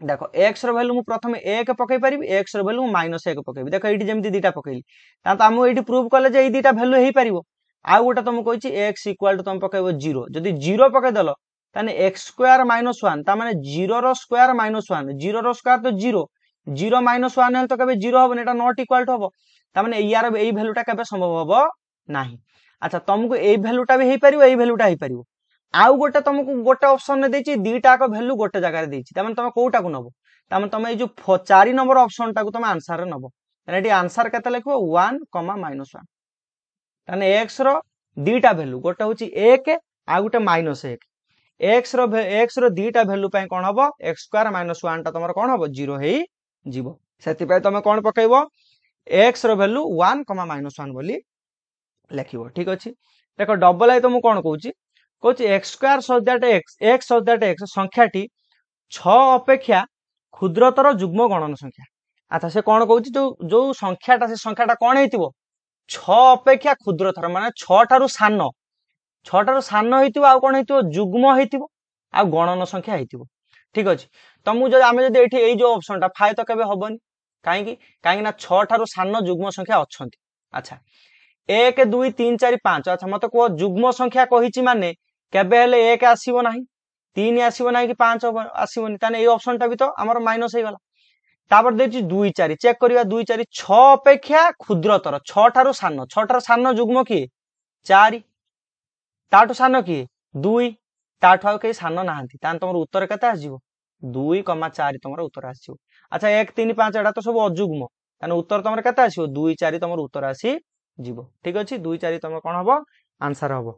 देखो x रो वैल्यू मु प्रथमे 1 पकई परिबी x रो वैल्यू माइनस 1 पकईबी देखो एठी जेमति दीटा पकईली ता त हमु एठी प्रूव करले जे ए दीटा वैल्यू हे परिबो आ गोटा तुम कहिछि x इक्वल टू तुम पकईबो 0 जदि 0 पकई दलो ताने x स्क्वायर माइनस 1 ता माने 0 रो स्क्वायर माइनस 1 0 रो स्क्वायर तो 0 0 माइनस 1 हेल तो केबे 0 हबो एटा नॉट इक्वल टू हबो ता माने यार एई वैल्यूटा केबे संभव हबो नाही अच्छा तुमको एई वैल्यूटा भी हे परिबो एई वैल्यूटा हे परिबो आउ गोटे तुमको गोटे ऑप्शन ने देछि दीटा को वैल्यू गोटे जगह रे देछि तमन तुम कोउटा को नबो तमन तुम ए जो 4 नंबर ऑप्शन टा को तुम आंसर रे नबो रेडी आंसर केते लिखबो 1 माइनस 1 ताने x रो दीटा वैल्यू गोटे होछि 1 आ गोटे माइनस 1 x रो दीटा वैल्यू पय कोन हबो x स्क्वायर माइनस 1 टा तमर कोन हबो 0 हेई जीवो सेति पय तुम कोन पकैबो x रो वैल्यू 1 माइनस 1 बोली लिखिबो ठीक अछि देखो डबल आई तुम कोन कहूछि कहूछि x square so that x संख्याटी 6 अपेक्षा क्षुद्रतर जुग्म गणन संख्या अच्छा से कोन कहूछि जो संख्याटा कोन हेतिबो 6 अपेक्षा क्षुद्रतर माने 6 ठारू सान हेतिबो आ कोन हेतिबो जुग्म हेतिबो आ गणन संख्या हेतिबो ठीक अछि तमु जो आमे जदि एठी एई जो ऑप्शन टा फाय तो केबे हबनी काहे ना 6 ठारू सान जुग्म संख्या अछंती अच्छा 1 2 3 4 5 अच्छा मते को जुग्म संख्या कहिछि माने केबे हेले 1 आसीबो नाही 3 आसीबो नाही कि 5 आसीबोनी ताने एई ऑप्शन टा भी तो हमर माइनस हे गला तापर देछि 2 4 चेक करिया 2 4 6 अपेक्षा क्षुद्रतर 6 ठारू सान जुग्म की 4 ताठू सान की 2 ताठू आ के सान नाहंती तान तमर उत्तर केते आसीबो 2 4 तमर उत्तर आसीबो अच्छा 1 3 5 एडा तो सब अजुग्म ताने उत्तर तमर केते आसीबो 2 4 तमर उत्तर आसी जीवो ठीक अछि 2 4 तमर कोन हबो आंसर हबो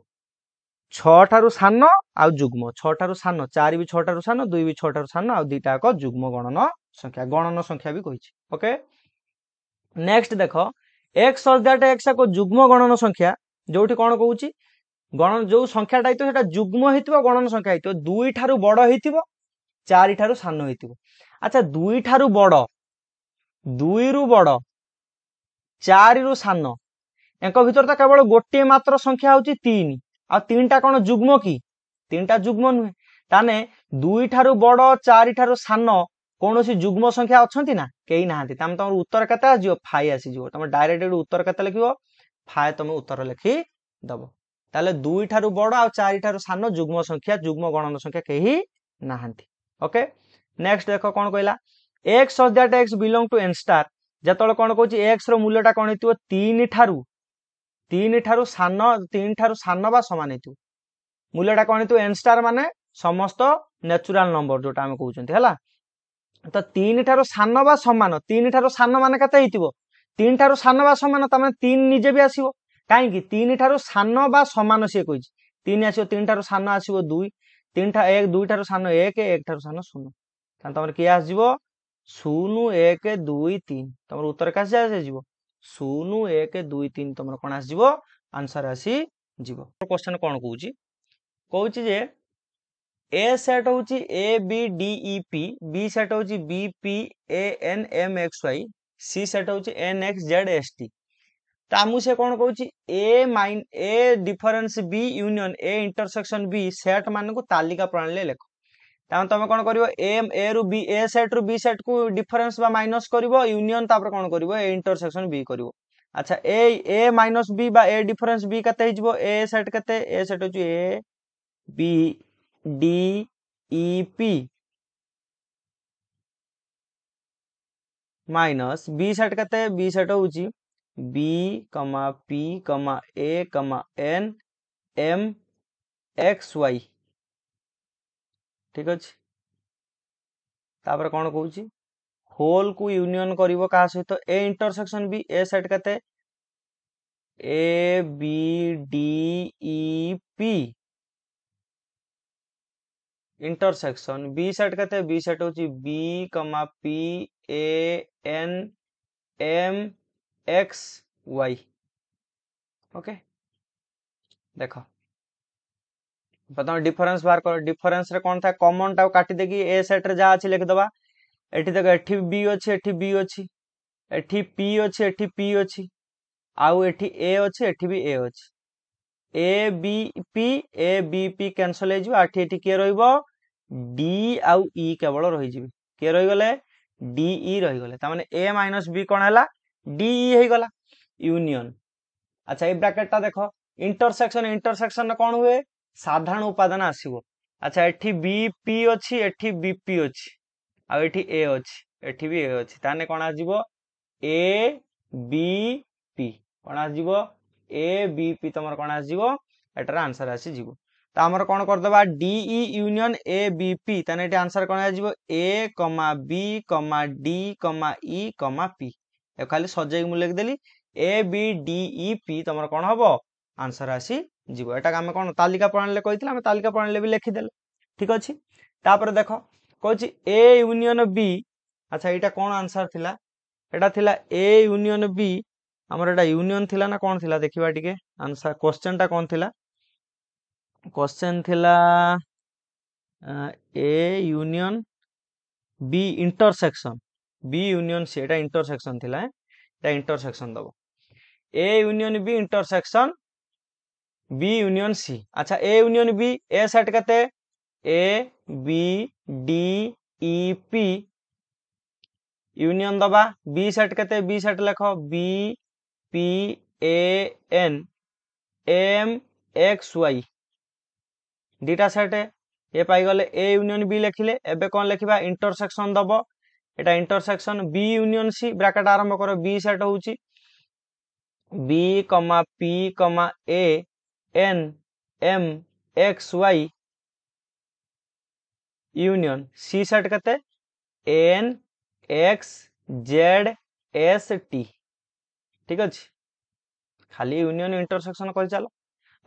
6 ठारू सान आ जुग्म 6 ठारू सान 4 भी 6 ठारू सान 2 भी 6 ठारू सान आ दीटा को जुग्म गणन संख्या भी कहिछि ओके नेक्स्ट देखो x दैट x को जुग्म गणन संख्या जोठी कोन कहूछि गणन जो संख्याटा हेतो सेटा जुग्म हेतिबो गणन संख्या हेतिबो 2 ठारू बड़ हेतिबो 4 ठारू सान हेतिबो अच्छा 2 ठारू बड़ 2 रु बड़ 4 रु सान एंको भीतर त केवल गोटे मात्र संख्या होची 3 आ 3 टा कोन जुग्म की 3 टा जुग्म नुहे ताने 2 ठारू बड़ 4 ठारू सान कोनोसी जुग्म संख्या अछंती ना केही नाहंती ताम तमर उत्तर केते आजियो 5 आसी जिवो तम डायरेक्ट उत्तर केते लिखिबो 5 तम उत्तर लिखि दबो ताले 2 ठारू बड़ आ 4 ठारू सान जुग्म संख्या जुग्म गणन संख्या केही नाहंती ओके नेक्स्ट देखो कोन कहला x that x belong to n star जतले कोन कहूची x रो मूल्यटा कोन हेतिबो 3 ठारू सान बा समान हेतिबो मूल्यटा कोन हेतिबो n स्टार माने समस्त नेचुरल नंबर जोटा हम कहउचंती हला तो 3 ठारू सान बा समान 3 ठारू सान माने कते हेतिबो 3 ठारू सान बा समान त माने 3 निजे भी आसीबो काहे कि 3 ठारू सान बा समान से कहिछि 3 आसीबो 3 ठारू सान आसीबो 2 3 ठा 1 2 ठारू सान 1 1 ठारू सान 0 त तमर की आसीबो 0 1 2 3 तमर उत्तर कासे आसे जीवो 0 1 2 3 तमर कोन आसीबो आंसर आसी जीवो question cone कहउछि J A set होची A B D E P B set होची B P A N M X Y C set होची N X Z S T तामु से कोन कहउछि A difference B union A intersection B set मान को तालिका प्रणाली लेखो ताम तमे कोन करिवो ए रु बी ए सेट रु बी सेट को डिफरेंस बा माइनस करिवो यूनियन तापर कोन करिवो ए इंटरसेक्शन बी करिवो अच्छा ए माइनस बी बा ए डिफरेंस बी कते हिजबो ए सेट होची A B D E P minus B set कते बी सेट होची B P A N M X Y ठीक अछि तापर कोन कहउची होल को यूनियन करिवो का सहित A intersection B A set कते A B D E P intersection B set कते बी सेट होची B P A N M X Y okay देखो प्रथम डिफरेंस बार कर डिफरेंस रे कोन था कॉमन टा काटी देगी ए सेट रे जा अछि लिख दबा एठी देखो एठी बी अछि एठी पी अच्छी एठी पी अच्छी आउ एठी ए अच्छी एठी भी ए अच्छी ए बी पी कैंसल हो आठी एठी किए रहिबो डी आउ ई केवल रही जिवे किए रही गले डी ई रही गले ता माने ए माइनस बी कोन हला डी ई हे गला यूनियन। अच्छा ए ब्रैकेट टा देखो इंटरसेक्शन कौन हुए साधारण उपादान आसीबो। अच्छा एठी बी पी अच्छी एठी बी पी अच्छी आ एठी ए अच्छी एठी भी ए अच्छी ताने कोन आजिबो ए बी पी कोन आजिबो ए बी पी तमर कोन आजिबो एटार आंसर आसी जिवो। तो आमर कोन कर दबा D E union A B P ताने एटी आंसर कोन आजिबो ए कमा बी कमा डी कमा ई कमा पी ए खाली सजै मु लिख देली A B D E P तमर कोन हबो आंसर आसी जिवो। एटा आमे कोन तालिका प्रणाली कहितला आमे तालिका प्रणाली भी लिखि देले ठीक अछि। तापर देखो कहछि ए यूनियन बी। अच्छा एटा कोन आंसर थिला एटा थिला ए यूनियन बी हमर एटा यूनियन थिला ना कोन थिला देखिबा टिके आंसर क्वेश्चन टा कोन थिला क्वेश्चन थिला A union B intersection B union C एटा इंटरसेक्शन थिला एटा इंटरसेक्शन दबो A union B intersection B union C. अच्छा A union B A set कते A B D E P union दबा बी सेट कते बी सेट लिखो B P A N M X Y दीटा set ये पाई गले ए यूनियन बी लिखिले एबे कोन लिखिबा इंटरसेक्शन दबो एटा intersection B union C bracket आरंभ करो बी सेट होउची B comma P comma A N M X Y union C set कते N X Z S T ठीक अछि खाली यूनियन इंटरसेक्शन कर चलो।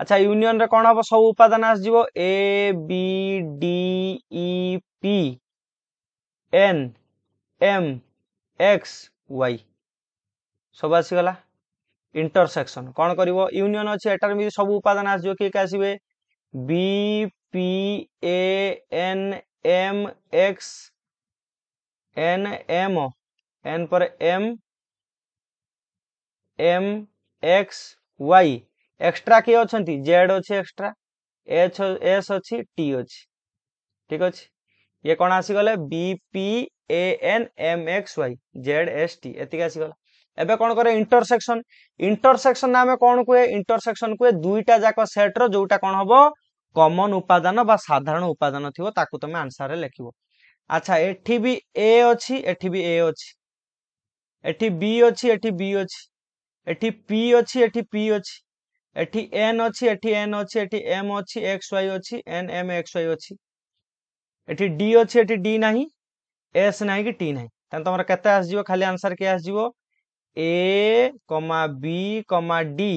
अच्छा यूनियन रे कोन हबो सब उपादान आस जिवो A B D E P N M X Y सब आसी गला इंटरसेक्शन कोन करिवो यूनियन अछि एटार भी सब उपादान आस जो के आसीबे B P A N M X N M N पर M M X Y extra किए अछंती जेड अछि एक्स्ट्रा एच एस अछि टी अछि ठीक अछि ये कोन आसी गले B P A N M X Y Z S T एतिक आसी गला। एबे कोन करे इंटरसेक्शन नामे कोन कुए इंटरसेक्शन कुए दुईटा जाक सेट रो जोटा कोन हबो कॉमन उपादान बा साधारण उपादान थिवो ताकू तमे आंसर रे लिखिबो। अच्छा एठी भी ए अछि एठी भी ए अछि एठी बी अछि एठी बी अछि एठी पी अछि एठी पी अछि एठी एन अछि एठी एन अछि एठी एम अछि एक्स वाई अछि एन एम एक्स वाई अछि एठी डी अछि एठी डी नाही एस नाही कि टी नाही तन तमरा केते आस जिवो खाली आंसर के आस जिवो ए कमा बी कमा डी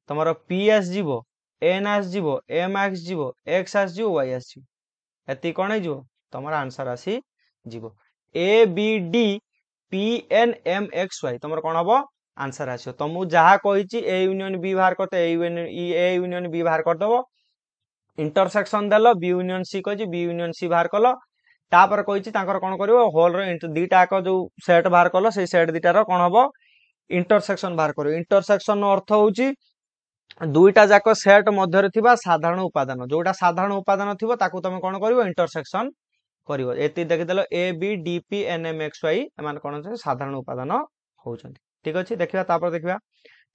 तमरा पी आस जिवो एन आस जिवो एम आस जिवो एक्स आस जिवो वाई आस जिवो एति कोन हे जिवो तमरा आंसर आसी जिवो A B D P N M X Y तमरा कोन हबो आंसर आछो। तो मु जहा कहिची ए यूनियन बी बाहर करते ए यूनियन बी बाहर कर दबो इंटरसेक्शन देलो बी यूनियन सी कहिची बी यूनियन सी बाहर कलो तापर कहिची तांकर कोन करिवो होल रो दीटा को जो सेट बाहर कलो से सेट दीटा रो कोन हबो इंटरसेक्शन बाहर करो। इंटरसेक्शन नो अर्थ होउची दुईटा जाक सेट मध्य रे थिबा साधारण उपादान जोटा साधारण उपादान थिबो ताकू तमे कोन करिवो इंटरसेक्शन करिवो एति देखि देलो A B D P N M X Y एमान कोन छै साधारण उपादान होउछन्ती ठीक अछि। देखिबा तापर देखिबा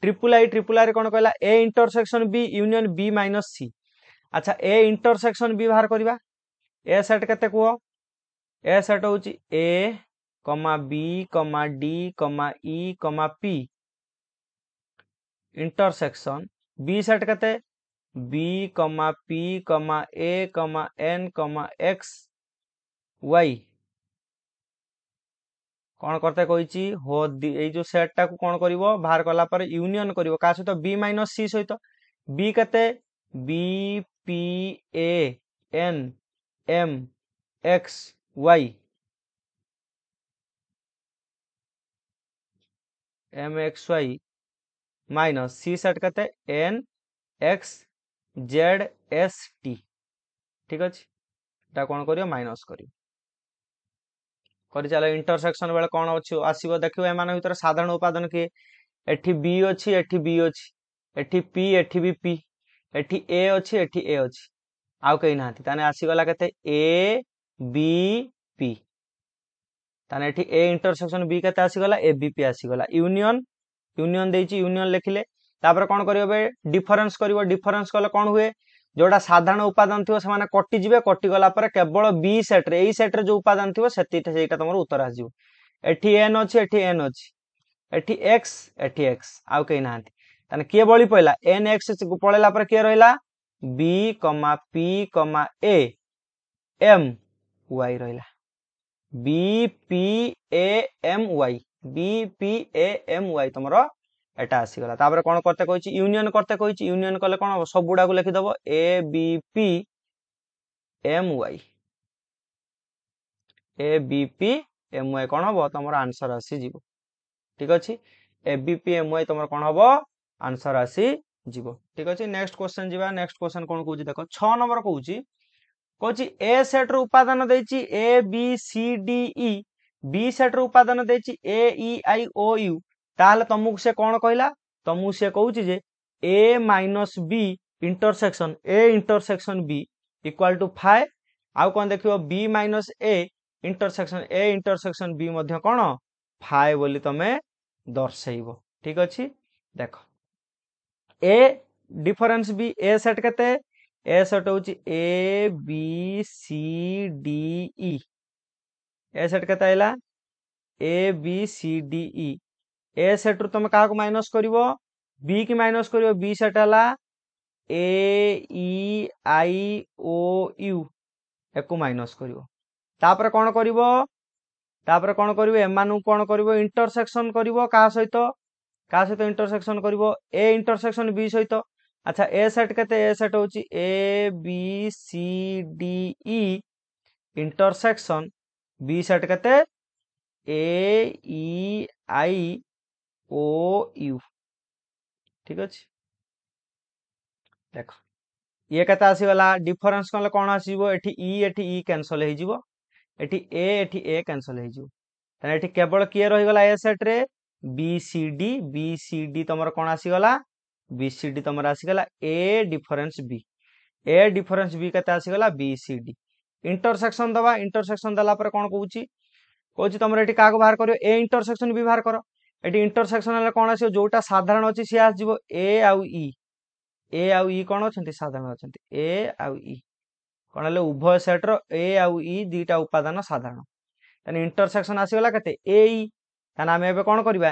ट्रिपल आई रे कोन कहला A intersection B union B minus C. अच्छा ए इंटरसेक्शन बी बाहर करिबा ए सेट केते को ए सेट होउची ए कमा बी कमा डी कमा ई कमा पी इंटरसेक्शन बी सेट केते बी कमा पी कमा ए कमा एन कमा एक्स वाई कौन करते कहिची हो ए जो सेट टा को कौन करिवो बाहर कला पर यूनियन करिवो का सहित बी माइनस सी सहित बी केते B P A N M X Y M X Y minus C set केते N X Z S T ठीक अछि ता कौन करियो माइनस करियो କରି ଚାଲ इंटरसेक्शन बेले कौन अच्छी आसो देखिए एम भर साधारण उपादान किए एठी बी अच्छी एठी बी अच्छी एठी पी एठी भी पी एठी ए अच्छी एठी ए अच्छी आउ कहीं ना ताने आसीगला केते ए बी पी ताने एठी ए इंटरसेक्शन बी केते आसीगला ए बी पी आसीगला यूनियन यूनियन देइची यूनियन लिखिले तापर कौन करियो डिफरेंस करियो डिफरेंस कले कौन हुए जोड़ा साधारण उपादान थी से कटि जाए कटिगला केवल बी सेट्रे यही सेट्रे जो उपादान थी से तुम उत्तर आसो एटी एन अच्छी एटी एन अच्छी एटी एक्स आउ कहीं ना किए बड़ी पड़ा एन एक्स पलैला किए रहा B comma P comma A M Y रहा B P A M Y B P A M Y तुम एटा आसीगला तापर कौन करते कही यूनियन करते कही यूनियन कले कौन हम सब गुड़ा लिखिदब A B P M Y A B P M Y कौन हम तुम आंसर आसीज ठीक अच्छे A B P M Y तुम कौन हम आंसर आसीज ठीक अच्छे नेक्स्ट क्वेश्चन जी नेक्स्ट क्वेश्चन कौन कौन देख 6 नंबर कौन ए सेट रो उपादान देछि A B C D E B set रो उपादान देछि ए ई आई ओ यू ताहले तुमको से कौन कहला तुमको से कहूँ जे A minus B intersection B equal to 5 आउ कौन देखियो B minus A intersection B मध्य कौन 5 बोली तमे दर्शेइबो ठीक अच्छे देख A difference B A set केते ए सेट हूँ A B C D E A set केते आइला A B C D E A set रु तुम क्या माइनस कर बी की माइनस कर बी सेट है ए ई आई ओ यू एक माइनस कर कौन कर एम कौन कर इंटरसेक्शन कर सहित इंटरसेक्शन कर ए इंटरसेक्शन बी सहित अच्छा ए सेट केते ए सेट हूँ A B C D E intersection B set केते A E I O you ठीक अच्छे देख ये केते आसीगला डिफरेंस कले कौन आसीबो एठी ई कैंसल हो जिवो एठी ए कैंसल हो जिवो तने एठी केवल किए रही गला ए सेट रे बी सी डी तुमर कौन आसीगला बी सी डी तुमर आसीगला ए डिफरेंस बी केते आसीगला बी सी डी इंटरसेक्शन दबा इंटरसेक्शन दला पर कौन कहूँ तुम एठी का बाहर करियो ए इंटरसेक्शन बी बाहर करो एटी इंटरसेक्शन कौन आसो जोटा साधारण अच्छी सी आसो ए आउ ई कौन अच्छा साधारण अच्छा ए आउ ई कौन है उभय सेट्र ए आउ ई दीटा उपादान साधारण तेना इंटरसेक्शन आसगला के ए आम कौन करवा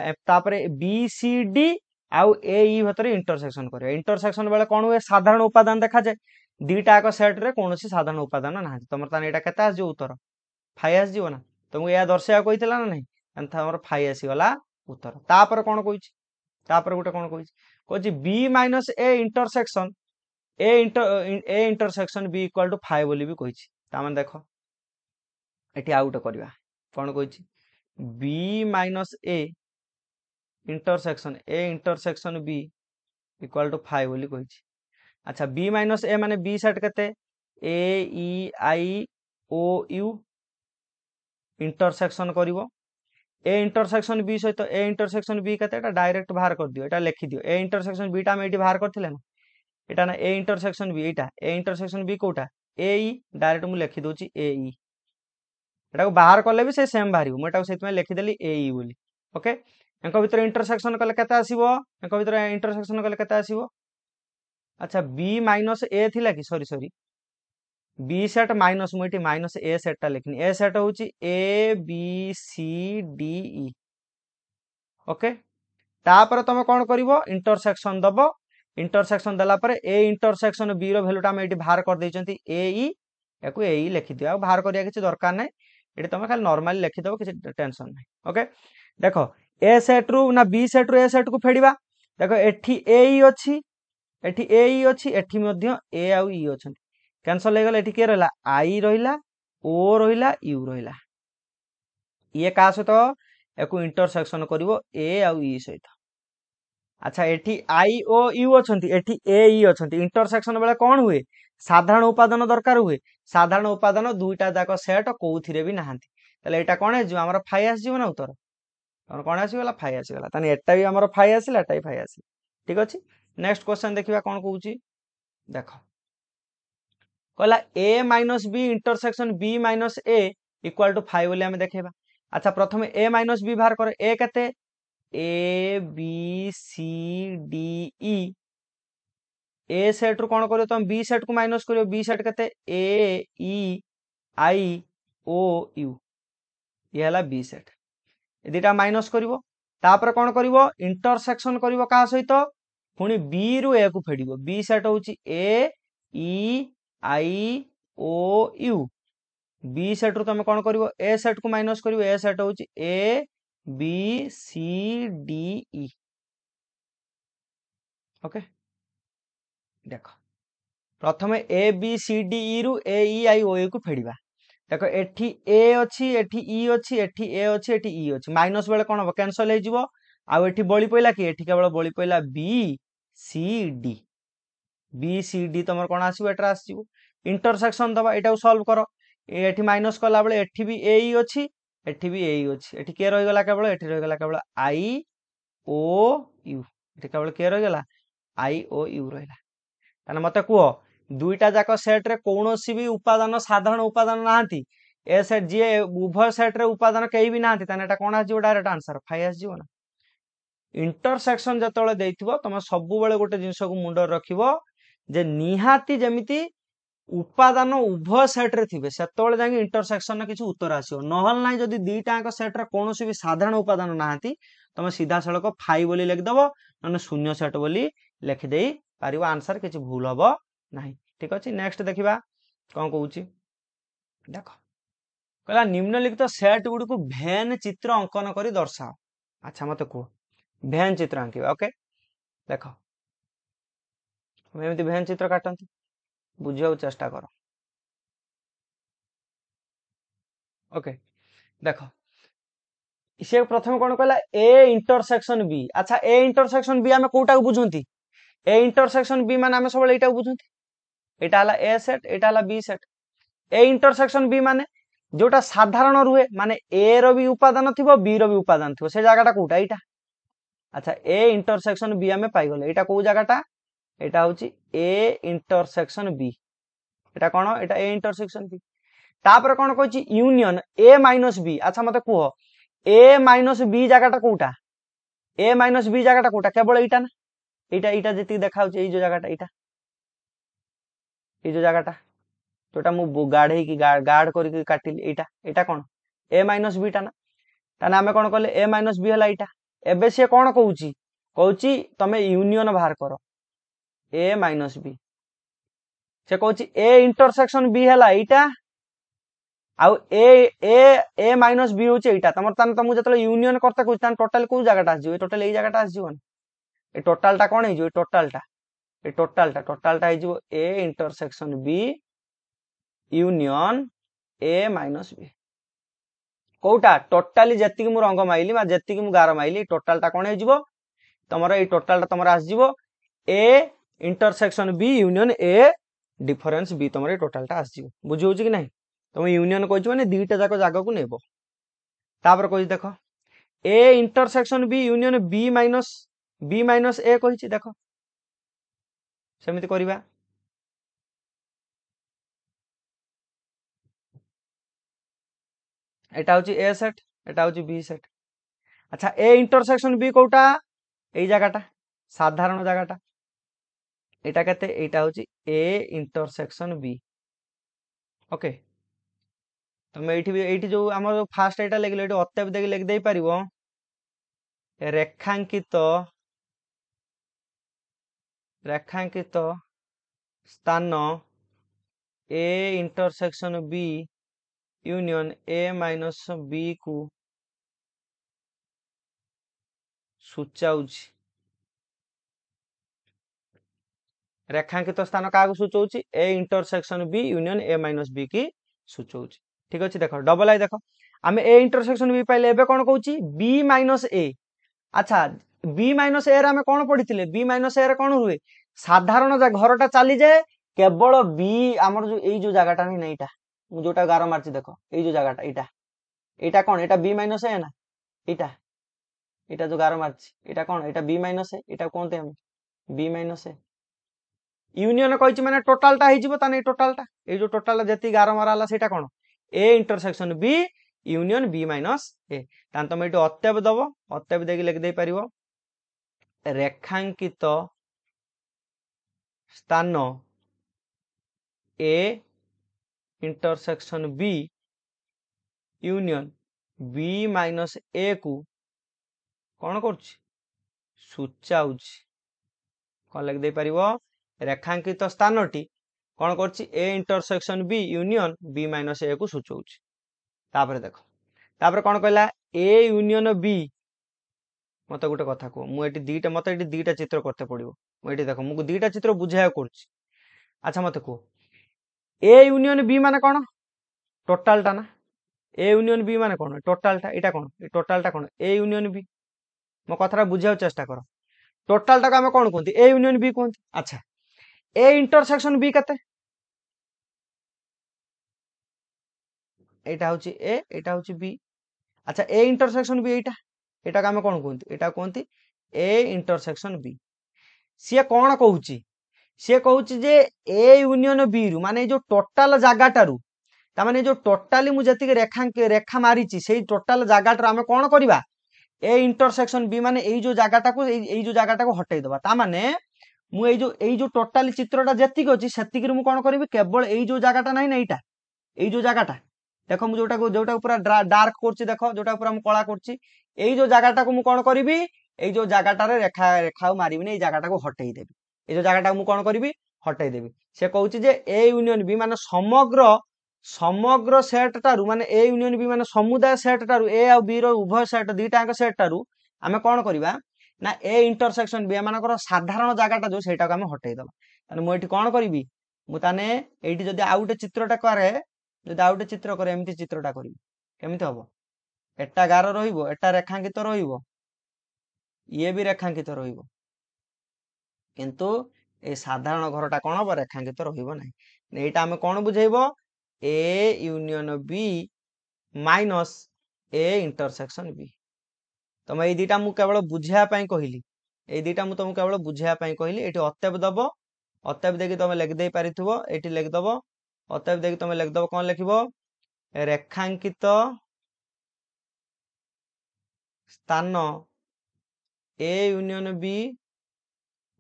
बी सी डी आउ ए भर इंटरसेक्शन कर इंटरसेक्शन बेले कौन हुए साधारण उपादान देखा जाए दीटा एक सेट्रे कौन साधारण उपादान ना तुम यहाँ के उत्तर 5 आसो ना तुमको यह दर्शाया कही ना नहीं तुम 5 आसीगला उत्तर तापर कौन कही गोटे कौन कही B minus A intersection A intersection B equal to 5 बोली भी कही देख ये आउ गोटे करवा कौन कही B minus A intersection B equal to 5 बोली कही अच्छा बी माइनस ए माने बी सेट केते A E I O U intersection करिवो ए इंटरसेक्शन बी सहित ए इंटरसेक्शन बी केते डायरेक्ट बाहर कर दियो एटा लिखि दियो ए इंटरसेक्शन बी टा हम एटी बाहर करथिले ना एटा ना ए इंटरसेक्शन बी एटा ए इंटरसेक्शन बी कोटा ए ई डायरेक्ट मु लिखि दोची ए ई एटा को बाहर करले भी से सेम बाहरियो मु एटा को सेत में लिखि देली ए ई बोली ओके एंको भीतर इंटरसेक्शन कले केते आसीबो एंको भीतर इंटरसेक्शन कले केते आसीबो अच्छा बी माइनस ए थिला कि सॉरी बी सेट माइनस मुझे माइनस ए सेटा लिखनी ए सेट हूँ A B C D E okay तापर तुम कौन कर इंटरसेक्शन दब इंटरसेक्शन देला पर ए इंटरसेक्शन बी रो भैल्यूटा हम ये बाहर कर देइचंती ए ई याकू ए ई लिखि दियो बाहर करिया किछि दरकार नै एटी तुम खाली नॉर्मली लिखि दबो किछि टेंशन नै ओके देखो ए सेट रु ना बी सेट रु ए सेट को फेडिबा देखो एठी ए ई अछि एठी मध्य ए आउ ई अछंती कैंसल हो गला एठी के रहला आई रहिला ओ रहिला यू रहिला ये का सहित याकू इंटरसेक्शन करिवो ए आउ ई सहित अच्छा एठी आई ओ यू अछंती एठी ए ई अछंती इंटरसेक्शन बेले कौन हुए साधारण उपादान दरकार हुए साधारण उपादान दुईटा जाक सेट कोउथिरे भी नाहांती ताले एटा कोन हे जो हमर फाइ आस जीव ना उत्तर तमर कोन आसीगला फाइ आसीगला ताने एटा भी हमर फाइ आसीला एटा भी फाइ आसीला ठीक अछि नेक्स्ट क्वेश्चन देखिबा कोन कहूची देखो कहला a minus b intersection b minus a equal to 5 बोली हमें देखेबा अच्छा प्रथम a माइनस b बाहर कर a केते a b c d e a set रु कोन करियो तुम b सेट को माइनस करियो b सेट केते a e i o u ये हला b सेट ए दुटा माइनस करिवो तापर कोन करिवो इंटरसेक्शन करिवो का सहित पुनी b रु a को फेडिवो b सेट होची a e i o u b set रु तुम कोन करिवो a सेट को माइनस करिवो a सेट होची a b c d e okay देखो प्रथमे a b c d e रु a e i o u को फेडिबा देखो एठी a अछि एठी e अछि एठी a अछि एठी e अछि माइनस बेले कोन हो कैंसिल हे जिवो आ एठी बळी पइला कि एठी केवल बळी पइला b c d b c d तमर कोन आसीबो एटा आसीबो इंटरसेक्शन दबा एटा सॉल्व करो एठी माइनस कला बेले एठी भी a e अछि एठी भी a e अछि एठी के रहि गला केवल एठी रहि गला केवल i o u एठी केवल के रहि गला i o u रहिला ताने मते कुओ दुईटा जाक सेट रे कोनोसी भी उपादान साधारण उपादान नाहंती ए सेट जे उभय सेट रे उपादान केही भी नाहंती ताने एटा कोन AJIO direct answer phi AJIO ना इंटरसेक्शन जतळे देइथिबो तमे सबु बेले गोटे जिंस को मुंडर रखिबो जे निहाती जेमिति उपादान उभय सेट रे थिबे सेतळे जांगी इंटरसेक्शन ने किछु उत्तर आसीओ नहल नाही जदी दुईटा जाक सेट रे कोनोसी भी साधारण उपादान नाहंती तमे सीधा सळक फाइ बोली लिख दबो नने शून्य सेट बोली लिखि देई पारिबो आंसर किछु भूल हबो नाही ठीक अछि नेक्स्ट देखिबा कोन कहूची देखो कहला निम्नलिखित सेट गुडी को भेन चित्र अंकन करी दर्शाओ अच्छा मते को भेन चित्र आंकिबा ओके देखो हम एमिति भेन चित्र काटंती बुझियो चेष्टा करो ओके देखो इसे प्रथम कोन कहला a इंटरसेक्शन b अच्छा a इंटरसेक्शन b हमें कोटा को बुझंती a इंटरसेक्शन b माने हमें सबले एटा बुझंती एटा हला a सेट एटा हला b set a intersection b माने जोटा साधारण रुहे माने a रो भी उपादान थिबो b रो भी उपादान थिबो से जगहटा कोटा एटा अच्छा a इंटरसेक्शन b हमें पाई गले एटा को जगहटा एटा होची a intersection b Etah cone Etah a intersection b तापर कोन कहछि यूनियन a माइनस b अच्छा मते कुहो a माइनस b जगहटा कोटा a माइनस b जगहटा कोटा केवल एटा ना एटा एटा जति देखाउछि ए जो जगहटा एटा ए जो जगहटा जोटा मु गाढे की गाड करी काटिली एटा एटा कोन a माइनस b टा ना ताना हमें कोन कहले a माइनस b हला एटा एबे से कोन कहउछि तमे यूनियन बाहर करो a माइनस b से कहउछि a इंटरसेक्शन b हला एटा आउ a माइनस b होछि एटा तमर तान तमु जतले यूनियन करते कहउछि तान टोटल को जगहटा आस जिवो टोटल ए जगहटा आस जिवो ए टोटल टा कोन हे जो टोटल टा हे जिवो a intersection b union a minus b कोटा टोटली जत्ती मु रंग माइली मा जत्ती मु गार माइली टोटल टा कोन हे जिवो तमर ए टोटल टा तमर आस जिवो a intersection b union a difference b तमर ए टोटल टा आस जिवो बुझि होछि कि नाही तुम यूनियन कहछि माने दुईटा जाक जागा को नेबो तापर कहछि देखो a intersection b union b minus a कहछि देखो सेमिति करिबा एटा होछि a सेट एटा होछि b सेट अच्छा a इंटरसेक्शन b कोटा एई जगहटा साधारण जगहटा एटा केते एटा होछि a इंटरसेक्शन b ओके तमे एठी जो हमर फास्ट एटा लेगले एठी अत्यब देख लेख देई परिबो रेखांकित स्थान a intersection b union a minus b को सूचाउछि रेखांकित स्थान का सूचाउछि a intersection b union a minus b की सूचाउछि ठीक अछि देखो डबल आई देखो आमे a इंटरसेक्शन b पाइले एबे कोन कहउछि b माइनस a अच्छा b माइनस a रे आमे कोन पढिथिले b माइनस a रे कोन हुए साधारण जा घरटा चाली जाए केवल b हमर जो एई जो जगहटा नै एटा मु जोटा गार मारछि देखो एई जो जगहटा एटा এটা কোন এটা বি মাইनस ए ना এটা এটা जो गार मारछि এটা কোন এটা বি माइनस ए এটা কোনতে हम बी माइनस ए यूनियन कहिछि माने टोटलटा हे जिवो ताने टोटलटा ए जो टोटल जति गार माराला सेटा कोन A intersection B union B minus A तान तुम एटी अत्यब दबो अत्यब देकी लिख दे परिवो रेखांकित स्थान A intersection B union B minus A को कौन कर सूचाऊँ कौन लिख दे परिवो रेखांकित स्थान टी कौन कर A intersection B union B minus A को सूचाऊँ तापर देख तापर कौन कहला ए यूनियन बी मत गोटे कथा कह मुझे दीटा मत दीटा चित्र करते पड़ो मुझे देख मुझे दीटा चित्र बुझाया कर अच्छा मत कह ए यूनियन बी माने कौन टोटालटा ना ए यूनियन बी माने कौन टोटालटा यहाँ कौन टोटालटा कौन ए यूनियन बी मो कथा बुझा चेष्टा कर टोटालटा को आम कौन कहते ए यूनियन बी कहते अच्छा ए इंटरसेक्शन बी केते एटा होची ए एटा होची बी अच्छा ए इंटरसेक्शन बी एटा एटा को आम कौन कहते एटा कहते ए इंटरसेक्शन बी सी कौन कहूची सी कहूची जे ए यूनियन बी रु माने जो टोटाल जगाटारू तामाने जो टोटाली मुझे रेखा मारी से टोटाल जगाटार आम कौन करवा ए इंटरसेक्शन बी माने ए जो जगाटा को जो जगाटा को हटई दबा तामाने मुझे जो टोटाली चित्रटा जेतिक अच्छी से कौन करी केवल ये जो जगाटा ना ना यहाँ ये जो जगाटा देख मुझे जोटा पूरा डार्क कर देख जोटा पूरा कला कर जो जगाटा को मुझे कौन करी ये जो जगाटार रेखा रेखा मारिबिनी ये जगाटा को हटई देवी ये जो जगाटा मुझे कौन करी हटई देवी से कहूँ जे ए यूनियन बी माने समग्र समग्र सेट टारू माने ए यूनियन बी माने समुदाय सेट टारू ए आ बी रो उभय सेट दुईटा सेट टारू आमे कौन करवा ना ए इंटरसेक्शन बी एमानकर साधारण जगाटा जो सेटा को आमे हटई दबा ताने मु एठी कौन करबी मु ताने एठी जदी आ गुटे चित्रटा करे जदी आ गुटे चित्र करे एमती चित्रटा करबी केमिति हबो एटा गार रहिबो एटा रेखांकित रहिबो ये भी रेखांकित रहिबो किंतु ए साधारण घरटा कौन हबो रेखांकित रहिबो नै एटा आमे कौन बुझेइबो A union B minus A intersection B तुम ये दुटा मुझे केवल बुझापी कहली ये दुटा मुझे तुमको केवल बुझापी कहली ये अत्यब दब अत्यब देखिए तुम लिखदे पार ये लिखदब अत्यब देखिए तुम लिखदब कौन लिख रेखांकित स्थान A union B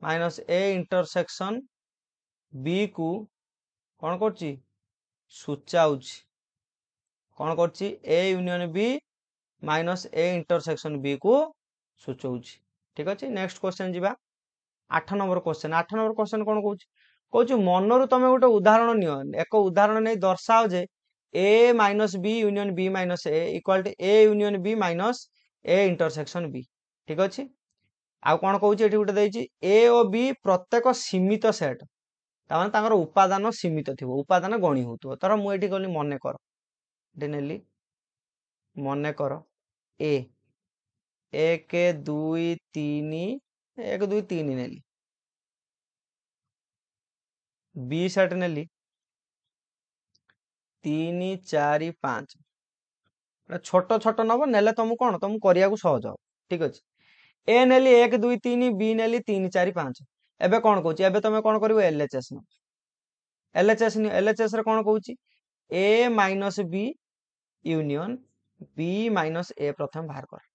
minus A intersection B को कौन कर सूचाऊँ कौन कर A union B minus A intersection B को सूचाऊँ ठीक अच्छे नेक्स्ट क्वेश्चन जी 8 नंबर क्वेश्चन 8 नंबर क्वेश्चन कौन कहूँ मनरू तुम गोटे उदाहरण नियो एक उदाहरण नहीं दर्शाओ जे A minus B union B minus A equal to A union B minus A intersection B ठीक अच्छे आउ कौन कहूँ ये गोटे ए और बी प्रत्येक सीमित सेट तार तांकर उपादान सीमित थी उपादान गणी हो तर मुझे कहली मन कर नेली मन कर ए एक दुई तीन एक दुई तीन नेली बी सेट नेली 3 4 5 छोट छोट नब नेले तुम कौन तुम करिया सहज हो ठीक अच्छे ए नेली 1 2 3 बी नेली 3 4 5 एबे कौन कहूँ एबे तुम कौन कर एलएचएस न एलएचएस एलएचएस कौन कहूँ A minus B union B minus A प्रथम बाहर कर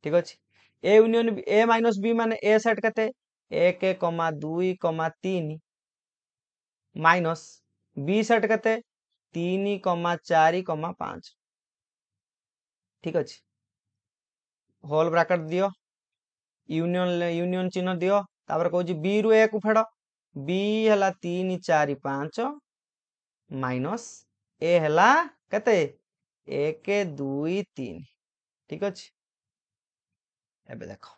ठीक अच्छे A union A minus B माने ए सेट केते 1 2 3 माइनस बी सेट केते 3 4 5 ठीक अच्छे होल ब्रैकेट दियो यूनियन यूनियन चिन्ह दियो तापर कहूँ बी रु ए को फेड़ बी है 3 4 5 माइनस ए है केते 1 2 3 ठीक अच्छे एबे देखो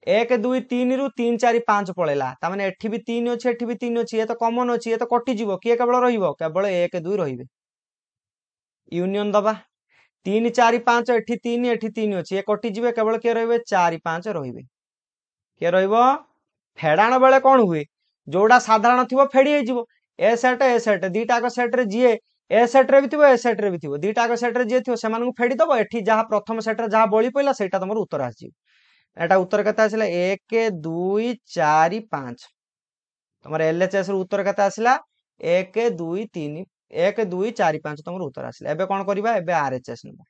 1 2 3 रु 3 4 5 पड़ेगा तामाने एठी भी 3 अच्छे एठी भी 3 अच्छे ये तो कॉमन अच्छे ये तो कटिଯିव किए केवल रहिबो केवल 1 2 रहिबे यूनियन दबा 3 4 5 एठी 3 एठी 3 अच्छे ये कटिଯିवे केवल किए रहिबे 4 5 रहिबे किए रहिबो फेडाण बेले कौन हुए जोड़ा साधारण थिबो फेडी हे जिवो ए सेट दुईटा सेट रे जीए ए सेट रे भी थिबो ए सेट रे भी थिबो दीटा आग सेट रे जे थिबो सेमान को फेडी दबो एठी जहा प्रथम सेट रे जहा बळी पइला सेटा तमर उत्तर आसी एटा उत्तर केते आसिला 1 2 4 5 तमर एलएचएस रो उत्तर केते आसिला 1 2 3 1 2 4 5 तमर उत्तर आसिला एबे कोन करबा एबे आरएचएस नबो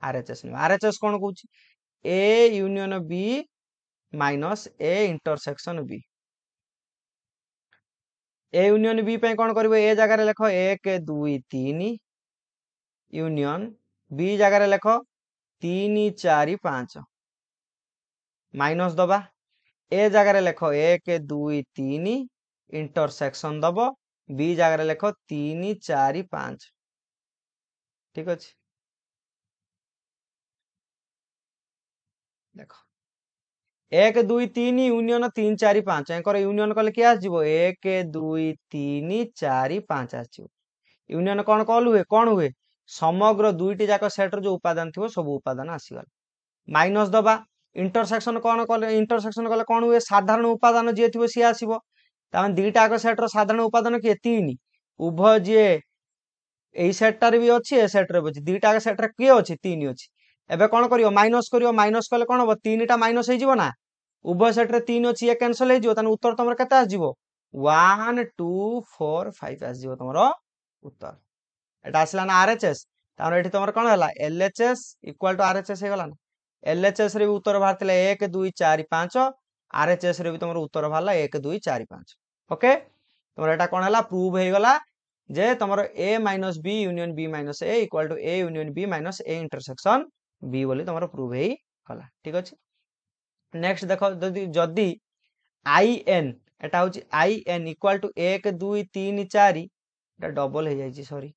आरएचएस कोन कहूची A union B minus A intersection B A union B पे कोन करबो ए जगह रे लेखो 1 2 3 यूनियन बी जगह रे लेखो 3 4 5 माइनस दबा ए जगह रे लेखो 1 2 3 इंटरसेक्शन दबो बी जगह रे लेखो 3 4 5 ठीक अछि देखो 1 2 3 यूनियन 3 4 5 एकर यूनियन कले के आसीबो 1 2 3 4 5 आसीबो यूनियन कोन हुए समग्र दुईटी जाक सेट रो जो उपादान थिबो सब उपादान आसीगल माइनस दबा इंटरसेक्शन कले कोन हुए साधारण उपादान जे थिबो सी आसीबो तान दुईटा जाक सेट रो साधारण उपादान के 3 उभय जे एई सेट रे भी अछि ए सेट रे भी अछि दुईटा जाक सेट रे के अछि 3 अछि एबे कोन करियो माइनस कले कोन हो 3टा माइनस हे जिवो ना उभय सेट रे 3 अछि ए कैंसिल हे जिवो तने उत्तर तमर केते आस जिवो 1 2 4 5 आस जिवो तमर उत्तर एटा आसला ना आरएचएस तार एठी तमर कोन हला एलएचएस इक्वल टू आरएचएस हे गला ना एलएचएस रे भी उत्तर बाहरतिला 1 2 4 5 आरएचएस रे भी तमर उत्तर बाहरला 1 2 4 5 ओके तमर एटा कोन हला प्रूव हे गला जे तमर A minus B union B minus A equal to A union B minus A intersection B बोली तमर प्रूव हे गला ठीक अछि नेक्स्ट देखो जदी आई एन एटा होची I N equal to 1 2 3 4 Etah double हे जाई सॉरी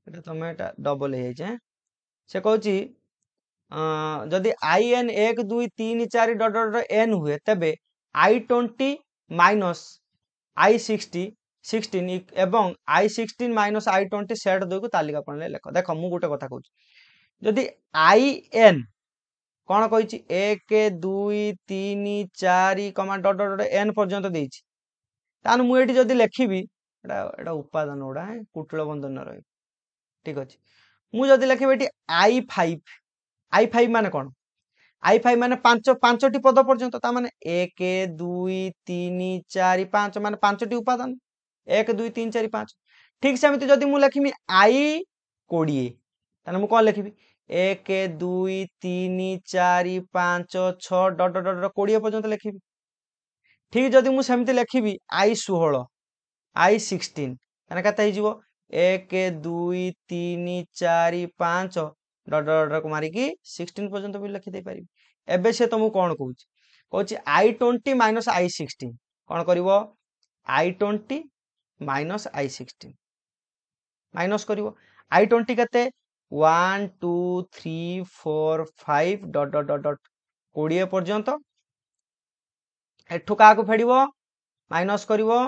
एटा तमे एटा डबल हे जाई से कहूची जदी आई एन 1 2 3 4 डॉट डॉट एन हुए तबे आई 20 माइनस आई 16 एवं आई 16 माइनस आई 20 सेट दो को तालिका पणले लेख देखो मु गोटे कथा कहूची जदी आई एन कोन कहिची 1 2 3 4 डॉट डॉट एन पर्यंत देइची तान मु एठी जदी लेखिबी एटा उपादान ओडा कुटल बंधन रही ठीक अछि मु जदी लेखिबी एठी i5 माने कोन i5 माने 5टी पद पर्यंत ता माने 1 2 3 4 5 माने 5टी उपादान 1 2 3 4 5 ठीक सेमिति जदी मु लेखिमी i20 ताने मु कोन लेखिबी 1 2 3 4 5 6 डॉट डॉट 20 पर्यंत लेखिबी ठीक जदी मु सेमिति लेखिबी i16 i16 ताने कते हि जिवो 1 2 3 4 5 डॉट डॉट को मारी की 16 पर्यंत भी लिखि दे पारि एबे से तुमु कोन कहूची i20 माइनस i16 कोन करिवो i20 माइनस i16 माइनस करिवो i20 कते 1 2 3 4 5 डॉट डॉट डॉट डॉट 20 पर्यंत एठु का को फेडिवो माइनस करिवो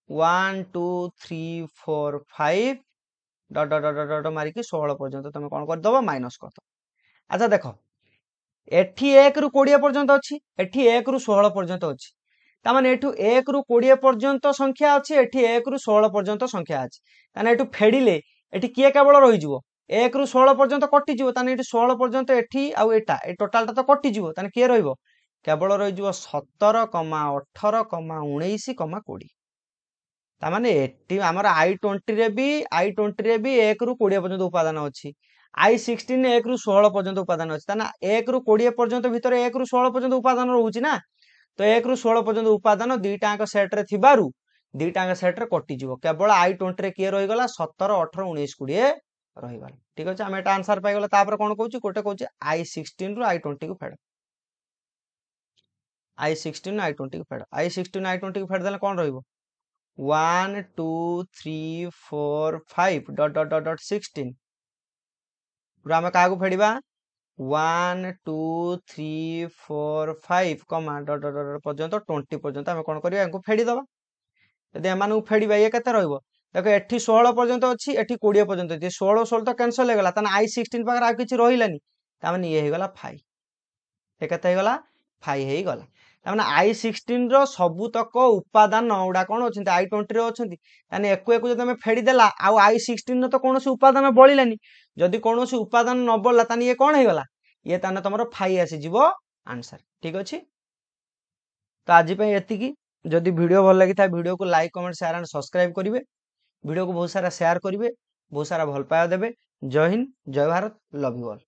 1 2 3 4 5 डॉट डॉट डॉट डॉट मारी की 16 पर्यंत तुम कोन कर दबो माइनस कर दो अच्छा देखो एठी 1 रु 20 पर्यंत अछि एठी 1 रु 16 पर्यंत अछि ता माने एठु 1 रु 20 पर्यंत संख्या अछि एठी 1 रु 16 पर्यंत संख्या अछि ताने एठु फेडिले एठी किए केवल रहि जिवो 1 रु 16 पर्यंत कटि जिवो ताने एठी 16 पर्यंत एठी आउ एटा ए टोटल ता तो कटि जिवो ताने किए रहिबो केवल रहि जिवो 17, 18, 19, 20 ता माने एठी हमर i20 रे भी 1 रु 20 पर्यंत उपादान अछि i16 1 रु 16 पर्यंत उपादान अछि ताना 1 रु 20 पर्यंत भीतर 1 रु 16 पर्यंत उपादान रहउछि ना तो 1 रु 16 पर्यंत उपादान दुईटा अंक सेट रे थिबारु दुईटा अंक सेट रे कटि जिवो केवल i20 रे किए रहि गला 17 18 19 20 रहि गला ठीक अछि हम एटा आंसर पाइ गला तापर कोन कहउछि कोटे कहउछि i16 रु i20 को फेड i16 i20 को फेड i16 i20 को फेड देले कोन रहिबो 1 2 3 4 5 डॉट डॉट डॉट डॉट 16 पुरा हम कागु फेडिबा 1 2 3 4 5 कमा डॉट डॉट डॉट पर्यंत 20 पर्यंत हम कोन करिया एंको फेडी दबा यदि एमानु फेडिबा ये केते रहइबो देखो एठी 16 पर्यंत अछि एठी 20 पर्यंत अछि 16 16 तो कैंसिल हे गला तने i16 पाकर आ किछि रहिलानी ता माने ये हे गला 5 ए केते हे गला 5 हे गला तामाने I16 सबुतक उपादान गुड़ा कौन अच्छा I20 अच्छा ताने एक जो तुम फेड़देला आउ I16 तो कौन उपादान बळिलानी जदि कौन उपादान न बळला ताने ये कौन होगला ये ताने तुम फाइ आसीज आंसर ठीक अच्छे। तो आज एतिकी जदि वीडियो भल लगी था वीडियो को like comment share and subscribe करेंगे वीडियो को बहुत सारा शेयर करेंगे बहुत सारा भल पाया देवे। जय हिंद जय भारत लव यू ऑल।